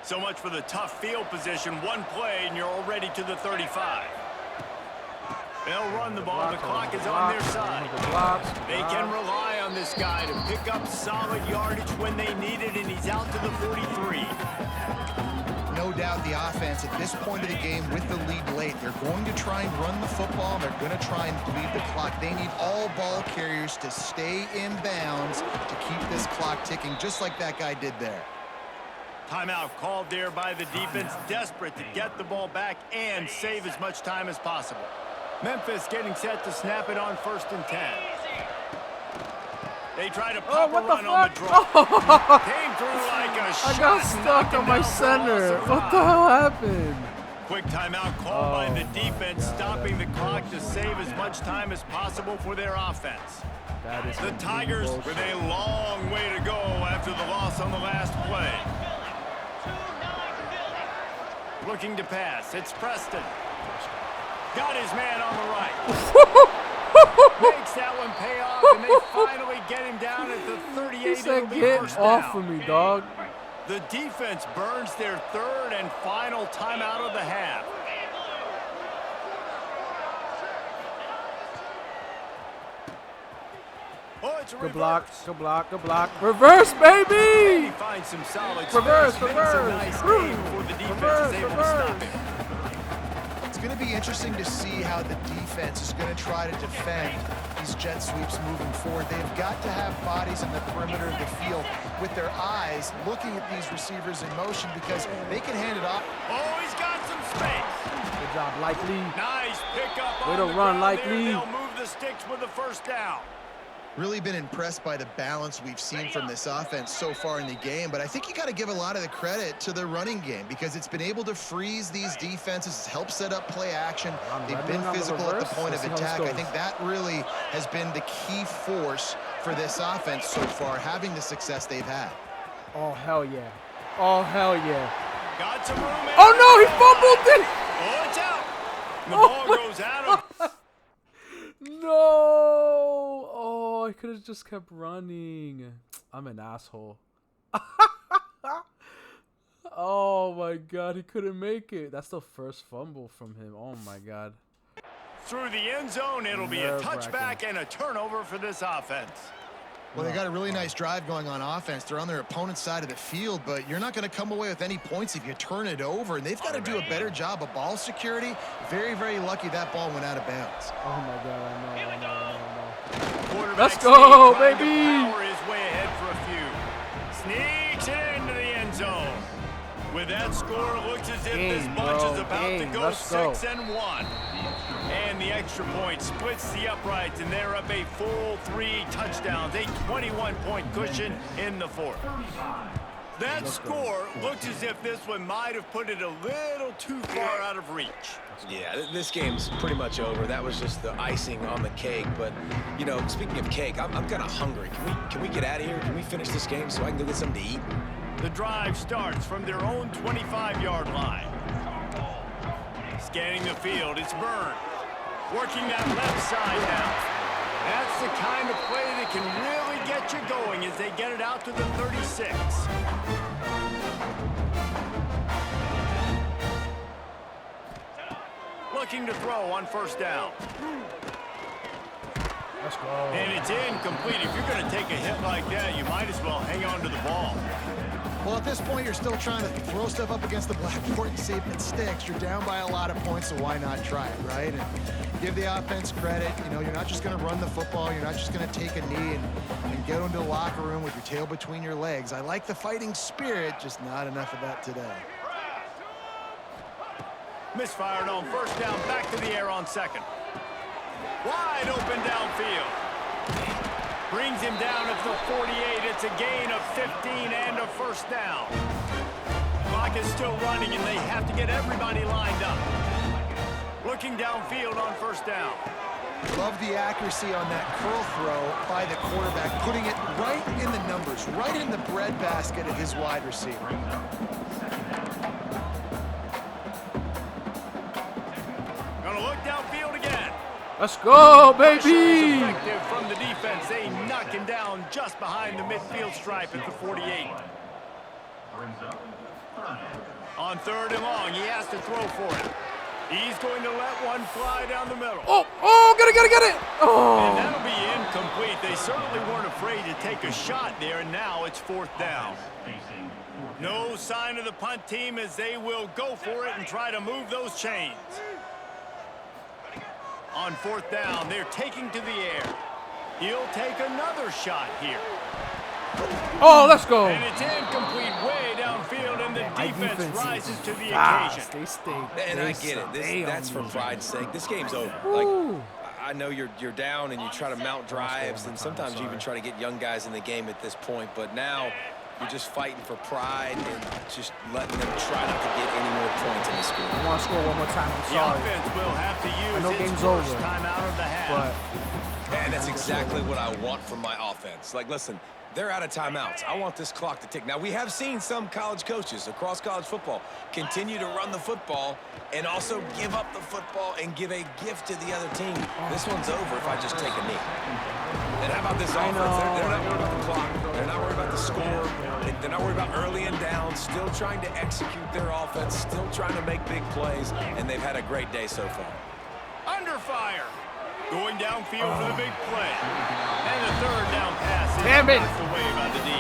So much for the tough field position. One play, and you're already to the 35. They'll run the ball. The clock is on their side. They can rely on this guy to pick up solid yardage when they need it, and he's out to the 43. No doubt the offense at this point of the game with the lead late, they're going to try and run the football, and they're going to try and bleed the clock. They need all ball carriers to stay in bounds to keep this clock ticking, just like that guy did there. Timeout called there by the defense, desperate to get the ball back and save as much time as possible. Memphis getting set to snap it on 1st and 10. They try to pop a run on the draw. Came through like a shot. I got stuck on my center. What the hell happened? Quick timeout called by the defense, stopping the clock to save as much time as possible for their offense. That is The Tigers with a long way to go after the loss on the last play. Looking to pass. It's Preston. Got his man on the right. Makes that one pay off, and they finally get him down at the 38. He said, get off of me, dog. The defense burns their 3rd and final timeout of the half. Oh, it's a Good reverse. block, good block, good block. Reverse, baby! He finds some solid Reverse, space, makes a reverse. nice game before the defense is able to stop him. It's going to be interesting to see how the defense is going to try to defend these jet sweeps moving forward. They've got to have bodies in the perimeter of the field with their eyes looking at these receivers in motion because they can hand it off. Oh, he's got some space. Good job, Likely. Nice pickup Way on to the run, ground Likely. there. They'll move the sticks with the 1st down. Really been impressed by the balance we've seen from this offense so far in the game, but I think you got to give a lot of the credit to the running game because it's been able to freeze these defenses, it's helped set up play action. They've been physical at the point of attack. I think that really has been the key force for this offense so far, having the success they've had. Oh, hell yeah. Oh, hell yeah. Got some room in. Oh, no, he fumbled it. Oh, it's out. The ball goes out of. No. Oh, I could have just kept running. I'm an asshole. Oh, my God. He couldn't make it. That's the first fumble from him. Oh, my God. Through the end zone, it'll be a touchback and a turnover for this offense. Well, they got a really nice drive going on offense. They're on their opponent's side of the field, but you're not going to come away with any points if you turn it over, and they've got to do a better job of ball security. Very, very lucky that ball went out of bounds. Oh, my God. I know. Quarterback Let's go, trying to baby. power his way ahead for a few. Sneaks it into the end zone. With that score, it looks as if this bunch is about to go 6-1. And the extra point splits the uprights, and they're up a full 3 touchdowns, a 21-point cushion in the 4th. That score looks as if this one might have put it a little too far out of reach. Yeah, this game's pretty much over. That was just the icing on the cake. But, you know, speaking of cake, I'm kind of hungry. Can we get out of here? Can we finish this game so I can go get something to eat? The drive starts from their own 25-yard line. Scanning the field, it's Byrne. Working that left side now. That's the kind of play that can really get you going as they get it out to the 36. Looking to throw on 1st down. Let's go. And it's incomplete. If you're going to take a hit like that, you might as well hang on to the ball. Well, at this point, you're still trying to throw stuff up against the blackboard and see if it sticks. You're down by a lot of points, so why not try it, right? And give the offense credit. You know, you're not just going to run the football. You're not just going to take a knee and go into the locker room with your tail between your legs. I like the fighting spirit, just not enough of that today. Misfired on first down, back to the air on second. Wide open downfield. Brings him down at the 48. It's a gain of 15 and a first down. Clock is still running, and they have to get everybody lined up. Looking downfield on first down. Love the accuracy on that curl throw by the quarterback, putting it right in the numbers, right in the breadbasket of his wide receiver. Gonna look downfield again. Let's go, Pressure is baby! effective from the defense. They knock him down just behind the midfield stripe at the 48. On third and long, he has to throw for it. He's going to let one fly down the middle. Oh, get it! And Oh! that'll be incomplete. They certainly weren't afraid to take a shot there, and now it's fourth down. No sign of the punt team as they will go for it and try to move those chains. On fourth down, they're taking to the air. He'll take another shot here. Oh, let's go! And it's incomplete way downfield, and the defense defense rises to the fast. occasion. They stay. And they I get it. stay That's on for me. pride's sake. This game's over. Woo. Like, I know you're down and you try to mount drives, and sometimes you even try to get young guys in the game at this point. But now you're just fighting for pride and just letting them try not to get any more points in the score. I want to score one more time. I'm The sorry. offense will have to use know its game's first over, time out of the half. But And that's exactly what I want from my offense. Like, listen, they're out of timeouts. I want this clock to tick. Now, we have seen some college coaches across college football continue to run the football and also give up the football and give a gift to the other team. This one's over if I just take a knee. And how about this offense? They're not worried about the clock. They're not worried about the score. They're not worried about early and down. Still trying to execute their offense. Still trying to make big plays. And they've had a great day so far. Under fire. Going downfield for the big play. And the third down pass is Damn it. knocked away by the D.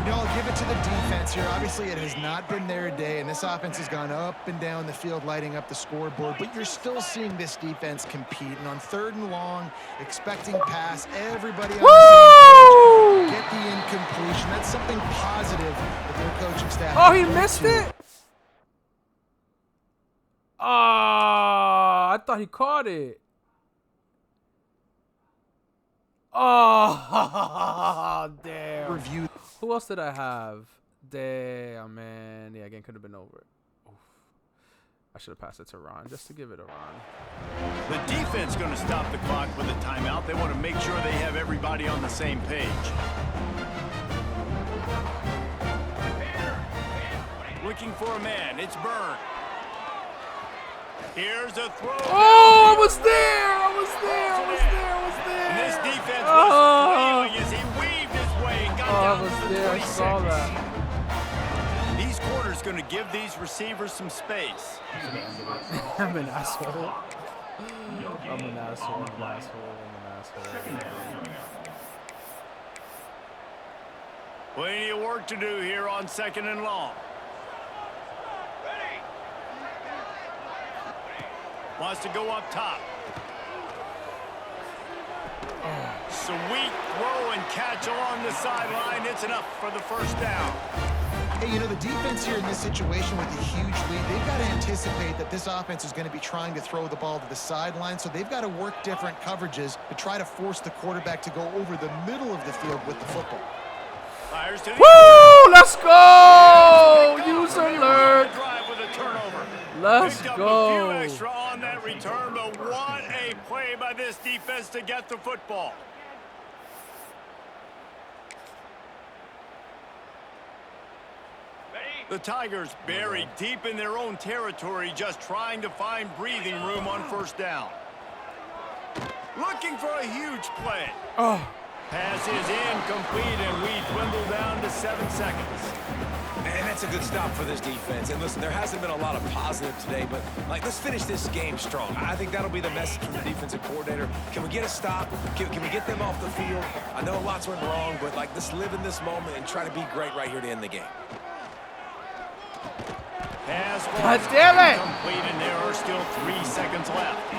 You know, I'll give it to the defense here. Obviously, it has not been their day, and this offense has gone up and down the field, lighting up the scoreboard. But you're still seeing this defense compete. And on third and long, expecting pass, everybody on the same page, get the incompletion. That's something positive that their coaching staff. oh, he missed it. Oh, I thought he caught it. Oh, damn. Review. Who else did I have? Damn, man. Yeah, again, could have been over. Oof. I should have passed it to Ron just to give it a Ron. The defense going to stop the clock with a timeout. They want to make sure they have everybody on the same page. Looking for a man. It's Byrne. Here's a throw. Oh, I was there. And this defense was flailing as he weaved his way and got I down was to the there. I 26. saw that. These corners going to give these receivers some space. I'm an asshole. I'm an asshole. Plenty of work to do here on second and long. Wants to go up top. Sweet throw and catch along the sideline. It's enough for the first down. Hey, you know, the defense here in this situation with a huge lead, they've got to anticipate that this offense is going to be trying to throw the ball to the sideline, so they've got to work different coverages to try to force the quarterback to go over the middle of the field with the football. Fires to the Woo! Let's go! User alert! drive with a turnover. Let's Picked up a go! few extra on that return, but what a play by this defense to get the football. The Tigers buried deep in their own territory, just trying to find breathing room on first down. Looking for a huge play. Oh, Pass is incomplete, and we dwindle down to 7 seconds. And that's a good stop for this defense. And listen, there hasn't been a lot of positive today, but let's finish this game strong. I think that'll be the message from the defensive coordinator. Can we get a stop? Can we get them off the field? I know lots went wrong, but let's live in this moment and try to be great right here to end the game. God damn it! Complete, and there are still 3 seconds left.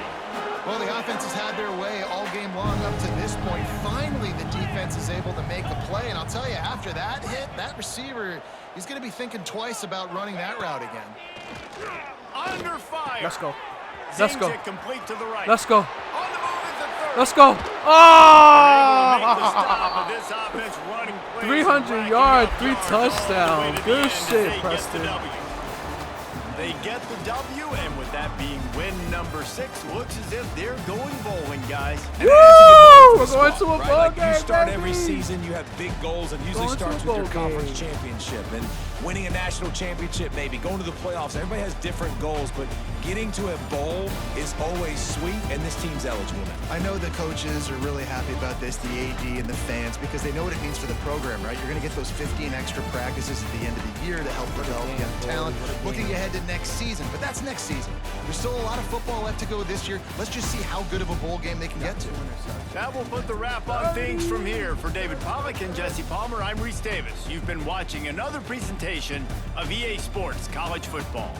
Well, the offense has had their way all game long up to this point. Finally, the defense is able to make a play. And I'll tell you, after that hit, that receiver, he's going to be thinking twice about running that route again. Under fire. Let's go. Let's go. It complete to the right. Let's go. On the move is the third. Let's go. Oh! This offense running plays 300 yards, 3 touchdowns. Good shit, Preston. They get the W, and with that being win number 6, looks as if they're going bowling, guys. Woo! We're going to a bowl game, You start baby. every season, you have big goals, and usually Going to starts a with your bowl conference game. championship. And winning a national championship, maybe going to the playoffs. Everybody has different goals, but getting to a bowl is always sweet, and this team's eligible now. I know the coaches are really happy about this, the AD and the fans, because they know what it means for the program, right? You're going to get those 15 extra practices at the end of the year to help develop young talent. Looking ahead to next season, but that's next season. There's still a lot of football left to go this year. Let's just see how good of a bowl game they can get to. That will put the wrap on things from here. For David Pollack and Jesse Palmer, I'm Reese Davis. You've been watching another presentation of EA Sports College Football.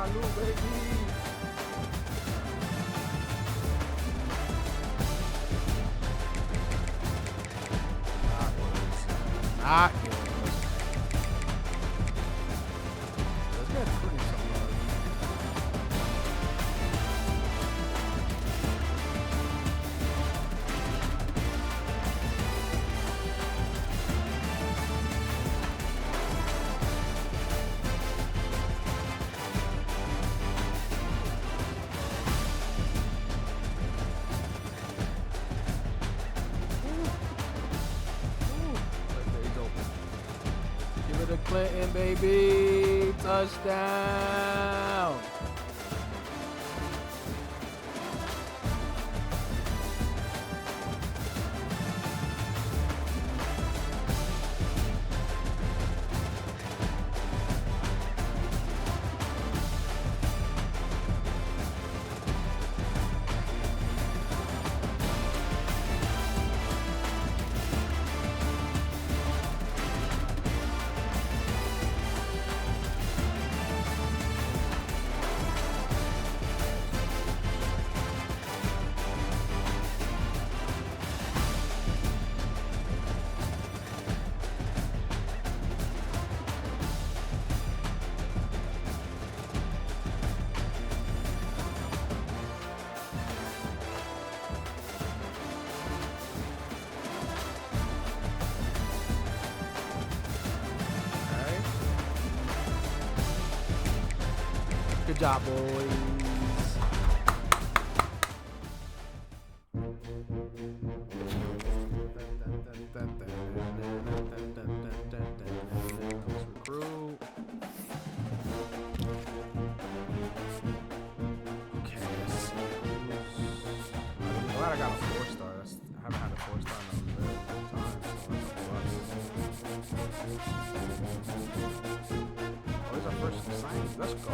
Salute, baby. Not yours. Let's get pretty somewhere. Clinton, baby, touchdown. Good job, boys. Recruit. Okay, let's see. I'm glad I got a 4-star. I haven't had a 4-star in a very long time. Oh, these are first signings. Let's go.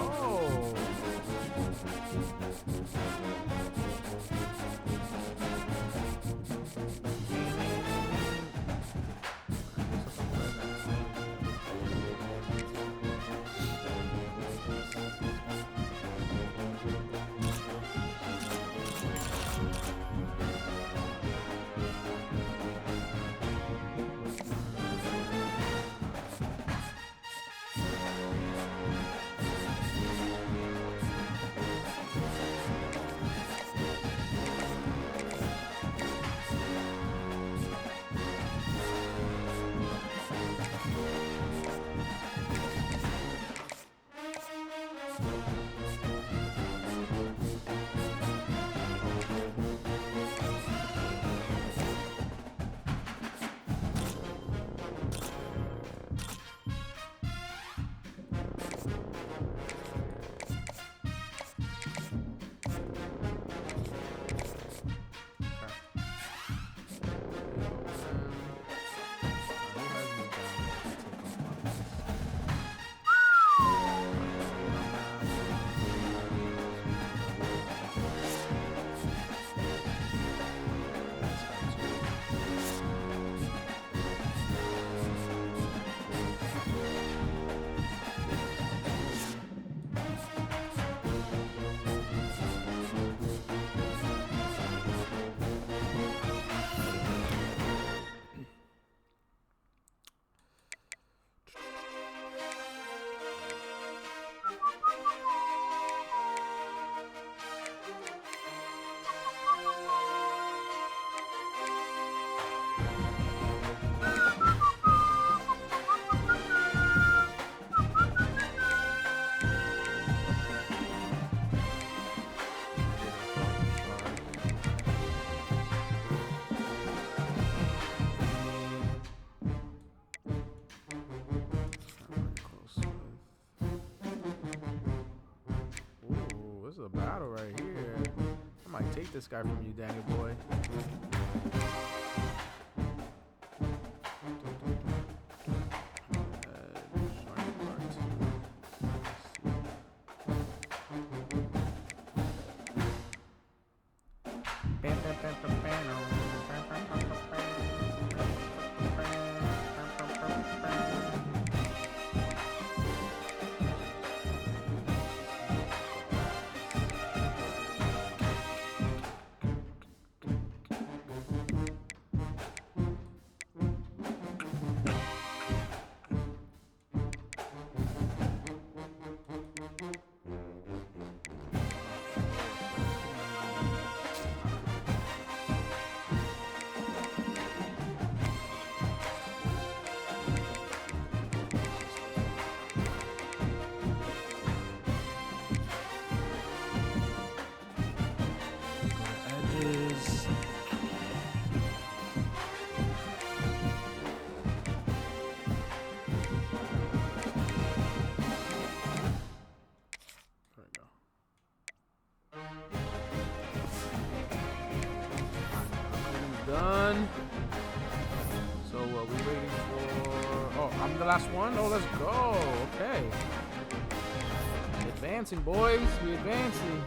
A battle right here. I might take this guy from you, Danny boy. one, the last one. Oh, let's go. Okay. Advancing, boys. We advancing.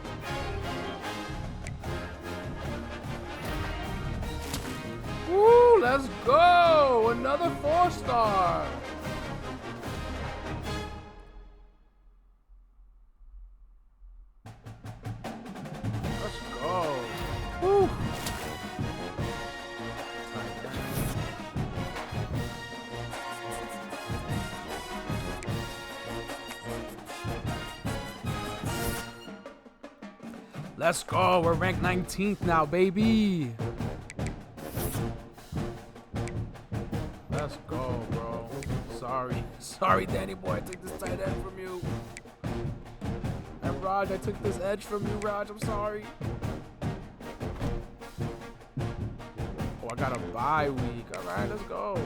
Woo, let's go. Another 4-star. Let's go. Woo. Let's go. We're ranked 19th now, baby. Let's go, bro. Sorry, Danny boy. I took this tight end from you. And Raj, I took this edge from you, Raj. I'm sorry. Oh, I got a bye week. All right, let's go.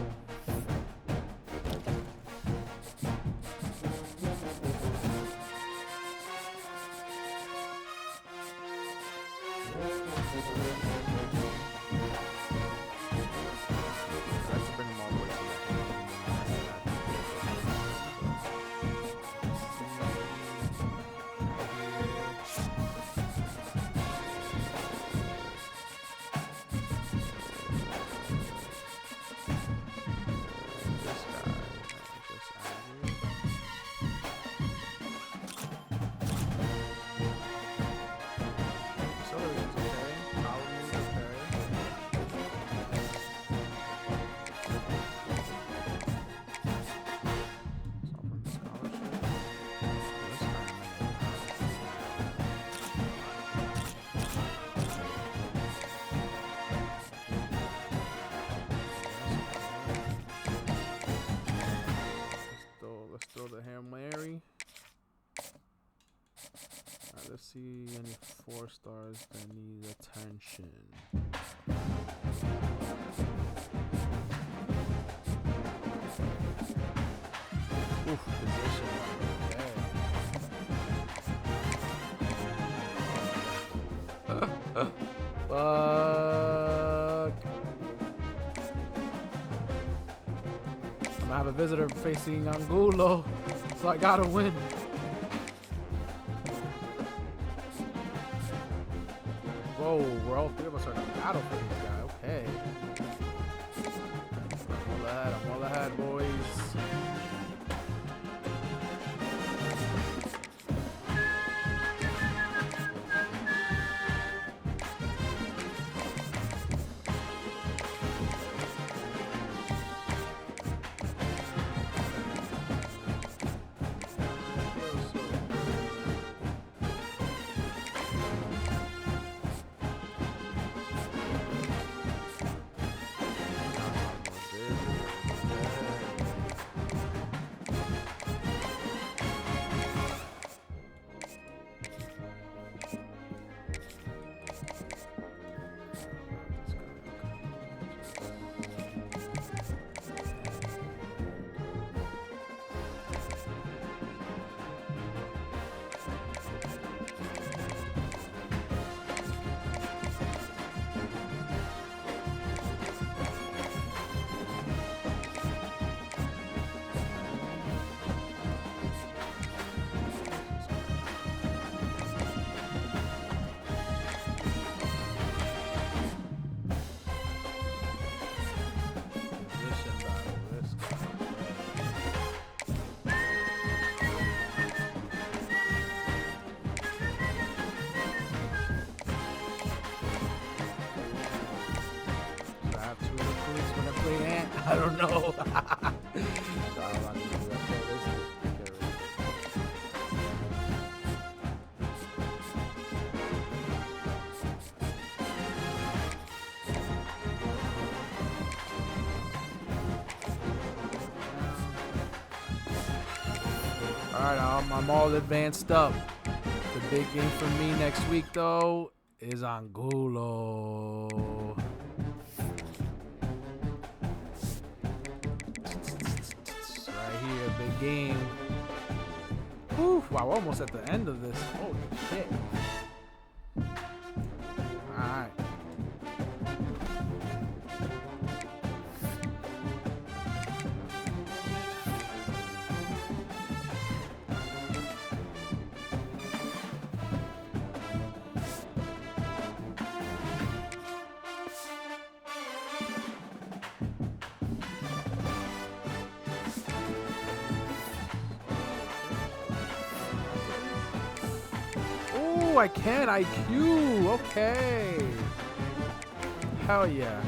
Let's see any 4-stars that need attention. Oof, position. Okay. Fuck. I'm gonna have a visitor facing Angulo, so I gotta win. Whoa, we're all three of us are in a battle for this guy. Okay. I'm all ahead, boys. I don't know. Alright, I'm all advanced up. The big game for me next week, though, is Angulo. Big game. Whew, wow, we're almost at the end of this. Holy shit. Alright. I can. IQ. Okay. Hell yeah.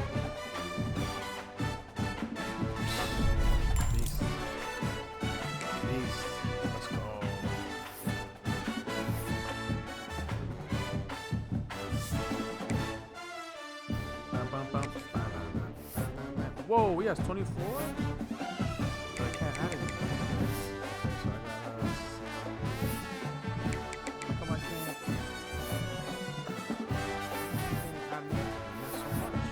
Beast. Beast. Let's go. Whoa, he has 24? But I can't add anything. So I gotta... How come I can't add anything? Not so much.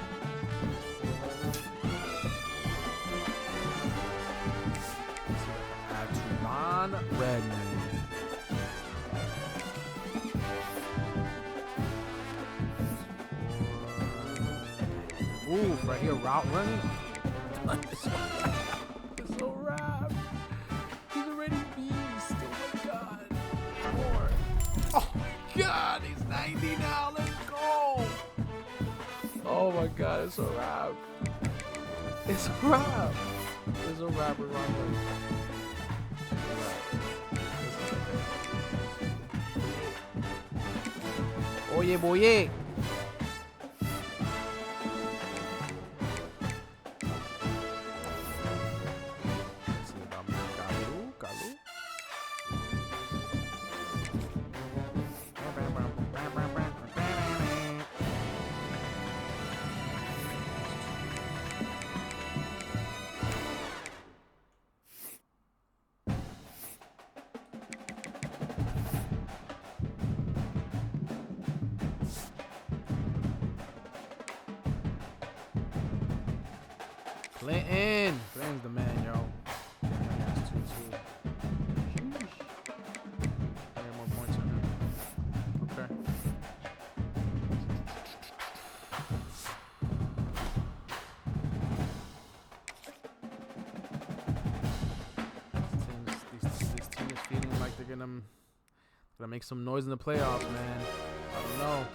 Let's see if I can add to non-Redman. Ooh, right here, route running. It's so rap. He's already beast. Oh my god. More. Oh my god, he's 90 now. Let's go. Oh my god, it's a rap. It's a rap. It's a rap with Ron Blake. Oye, boye. Clinton's the man, yo. That's 2-2. Sheesh. I got more points on him. Okay. This team is feeling like they're gonna make some noise in the playoffs, man. I don't know.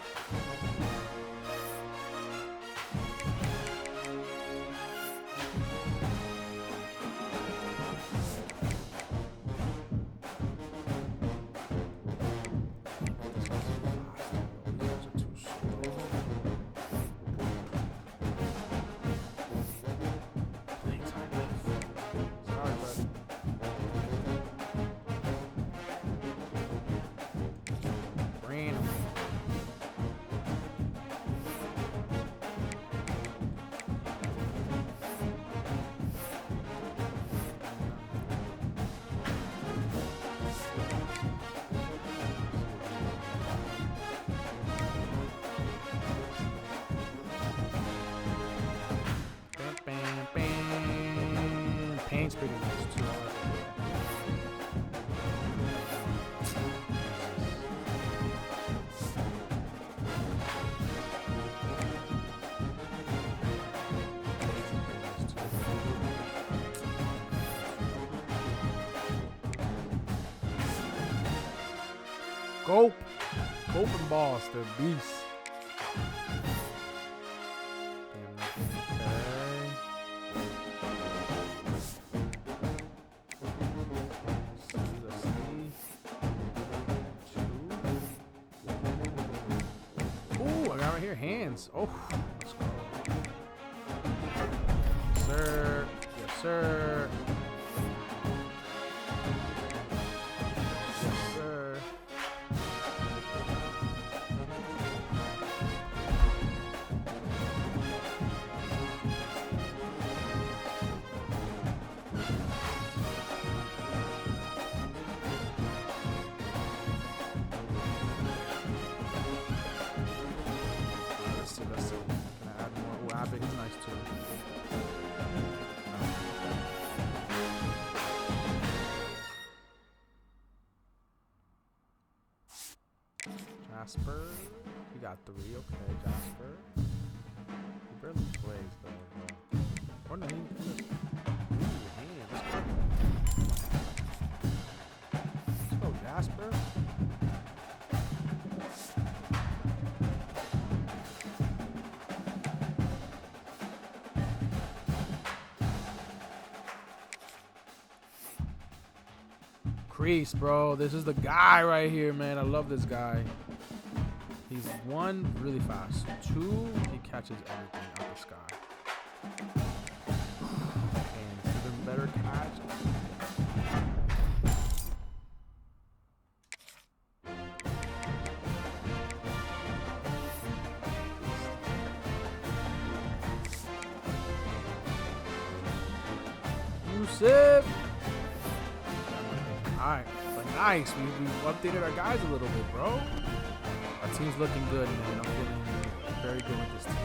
Paint's pretty nice too. Go! Cope and Boss, they're beasts. Hands. Oh, let's go. Yes, sir. Yes, sir. Yes, sir. Let's see. Can I add more? Oh, Abbott, he's nice too. Jasper, he got 3. Okay, Jasper. He barely plays though. Or no, let's go, Jasper. Crease, bro. This is the guy right here, man. I love this guy. He's one, really fast. Two, he catches everything out the sky. And even better catch. Yusuf. Alright, but nice. We've updated our guys a little bit, bro. Our team's looking good, man. I'm feeling very good with this team.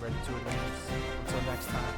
Ready to advance. Until next time.